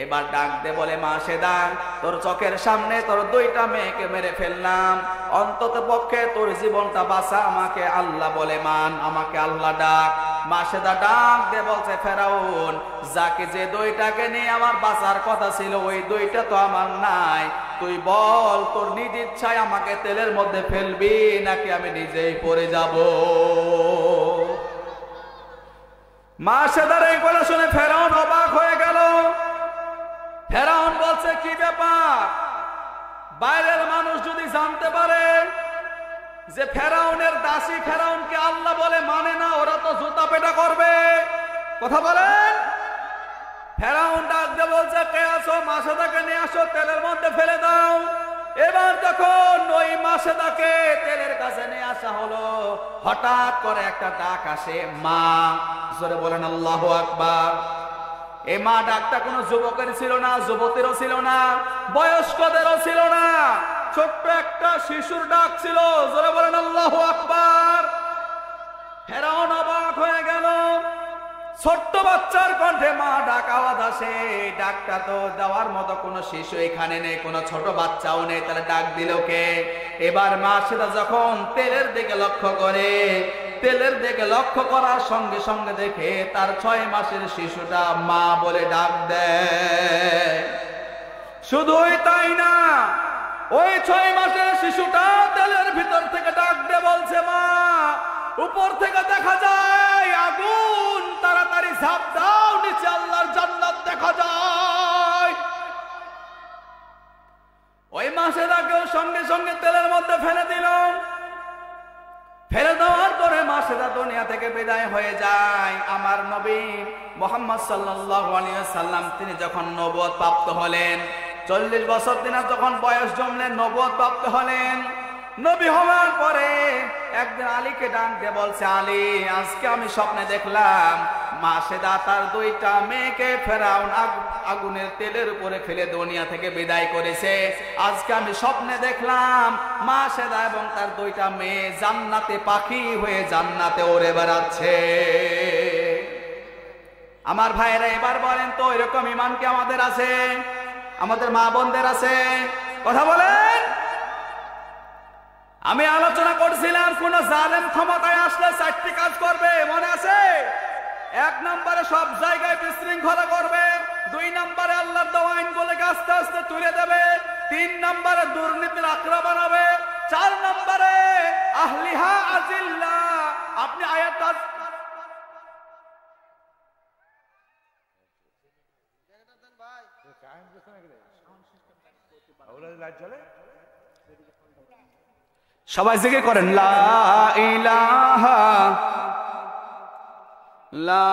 Speaker 1: এবার ডাক দে বলে, মাসেদা তোর চোখের সামনে তোর 2টা মেয়েকে মেরে ফেললাম, অন্তত পক্ষে তোর জীবনটা বাঁচা, আমাকে আল্লাহ বলে মান, আমাকে আল্লাহ ডাক। মাসেদা ডাক দে বলছে, ফেরাউন যাকে যে 2টাকে নিয়ে আমার বাঁচার কথা ছিল ওই 2টা তো আমার নাই, তুই বল তোর নিজ ইচ্ছায় আমাকে তেলের মধ্যে ফেলবি নাকি আমি নিজেই পড়ে যাব? মাসেদার এই কথা শুনে ফেরাউন অবাক হয়ে গেল। ফেরাউন বলছে, কি ব্যাপার? বাইরের মানুষ যদি জানতে পারে যে ফেরাউনের দাসী ফেরাউনকে আল্লাহ বলে মানে না, ওরা তো জুতা পেটা করবে। কথা বলেন। ফেরাউন ডাক দিয়ে বলছে, কে আসো? মাসেদাকে নিয়ে আসো, তেলের মধ্যে ফেলে দাও। এবার যখন ওই মাসেদাকে তেলের কাছে নিয়ে আসা হলো, হঠাৎ করে একটা ডাক আসে, মা। জোরে বলেন আল্লাহু আকবার। এই মা ডাকটা কোনো যুবকের ছিল না, যুবতীরও ছিল না, বয়স্কদেরও ছিল না, ছোট্ট একটা শিশুর ডাক ছিল। জোরে বলেন আল্লাহু আকবার। ফেরাউন অবাক হয়ে গেল, ছোট্ট বাচ্চার কণ্ঠে মা ডাক আওয়াজ আসে, ডাকটা তো দেওয়ার মতো কোনো শিশু এখানে নেই, কোনো ছোট বাচ্চাও নেই, তাহলে ডাক দিল কে? এবার মা সেটা যখন তেলের দিকে লক্ষ্য করে, তেলের দিকে লক্ষ্য করার সঙ্গে সঙ্গে দেখে তার 6 মাসের শিশুটা মা বলে ডাক দেয়। শুধুই তাই না, ওই 6 মাসের শিশুটা তেলের ভিতর থেকে ডাক দিয়ে বলছে, মা। উপর থেকে দেখা যায় আগুন, তাড়াতাড়ি ঝাঁপ দাও, নিচে আল্লাহর জান্নাত দেখা যায়। ওই মাসেদাকেও সঙ্গে সঙ্গে তেলের মধ্যে ফেলে দিল। ফেলে দেওয়ার পরে মাসেদা দুনিয়া থেকে বিদায় হয়ে যায়। আমার নবী মুহাম্মদ সাল্লাল্লাহু আলাইহি ওয়াসাল্লাম তিনি যখন নবুয়ত প্রাপ্ত হলেন, 40 বছর দিনা যখন বয়স জমলেন, নবুয়ত প্রাপ্ত হলেন। নবী হওয়ার পরে একদিন আলীকে ডাক দিয়ে বলছে, আলী আজকে আমি স্বপ্নে দেখলাম মাসেদা তার 2টা মেয়েকে ফেরাউন আগুনের তেলের উপরে ফেলে দুনিয়া থেকে বিদায় করেছে। আজকে আমি স্বপ্নে দেখলাম মাসেদা এবং তার 2টা মেয়ে জান্নাতে পাখি হয়ে জান্নাতে উড়ে বেড়াচ্ছে। আমার ভাইরা এবার বলেন তো, এরকম ঈমান কি আমাদের আছে? আমাদের মা বোনদের আছে? কথা বলেন। আমি আলোচনা করছিলাম কোন জালেম ক্ষমতায় আসলে 4টি কাজ করবে, মনে আছে? 1 নম্বরে সব জায়গায় বিশৃঙ্খলা করবে, 2 নম্বরে আল্লাহর দেওয়া আইনগুলোকে আস্তে আস্তে তুলে দেবে, 3 নম্বরে দুর্নীতির আখড়া বানাবে, 4 নম্বরে আহলিহা আজিল্লা। আপনি আয়াতটা সবাই জিকির করেন, লা ইলাহা লা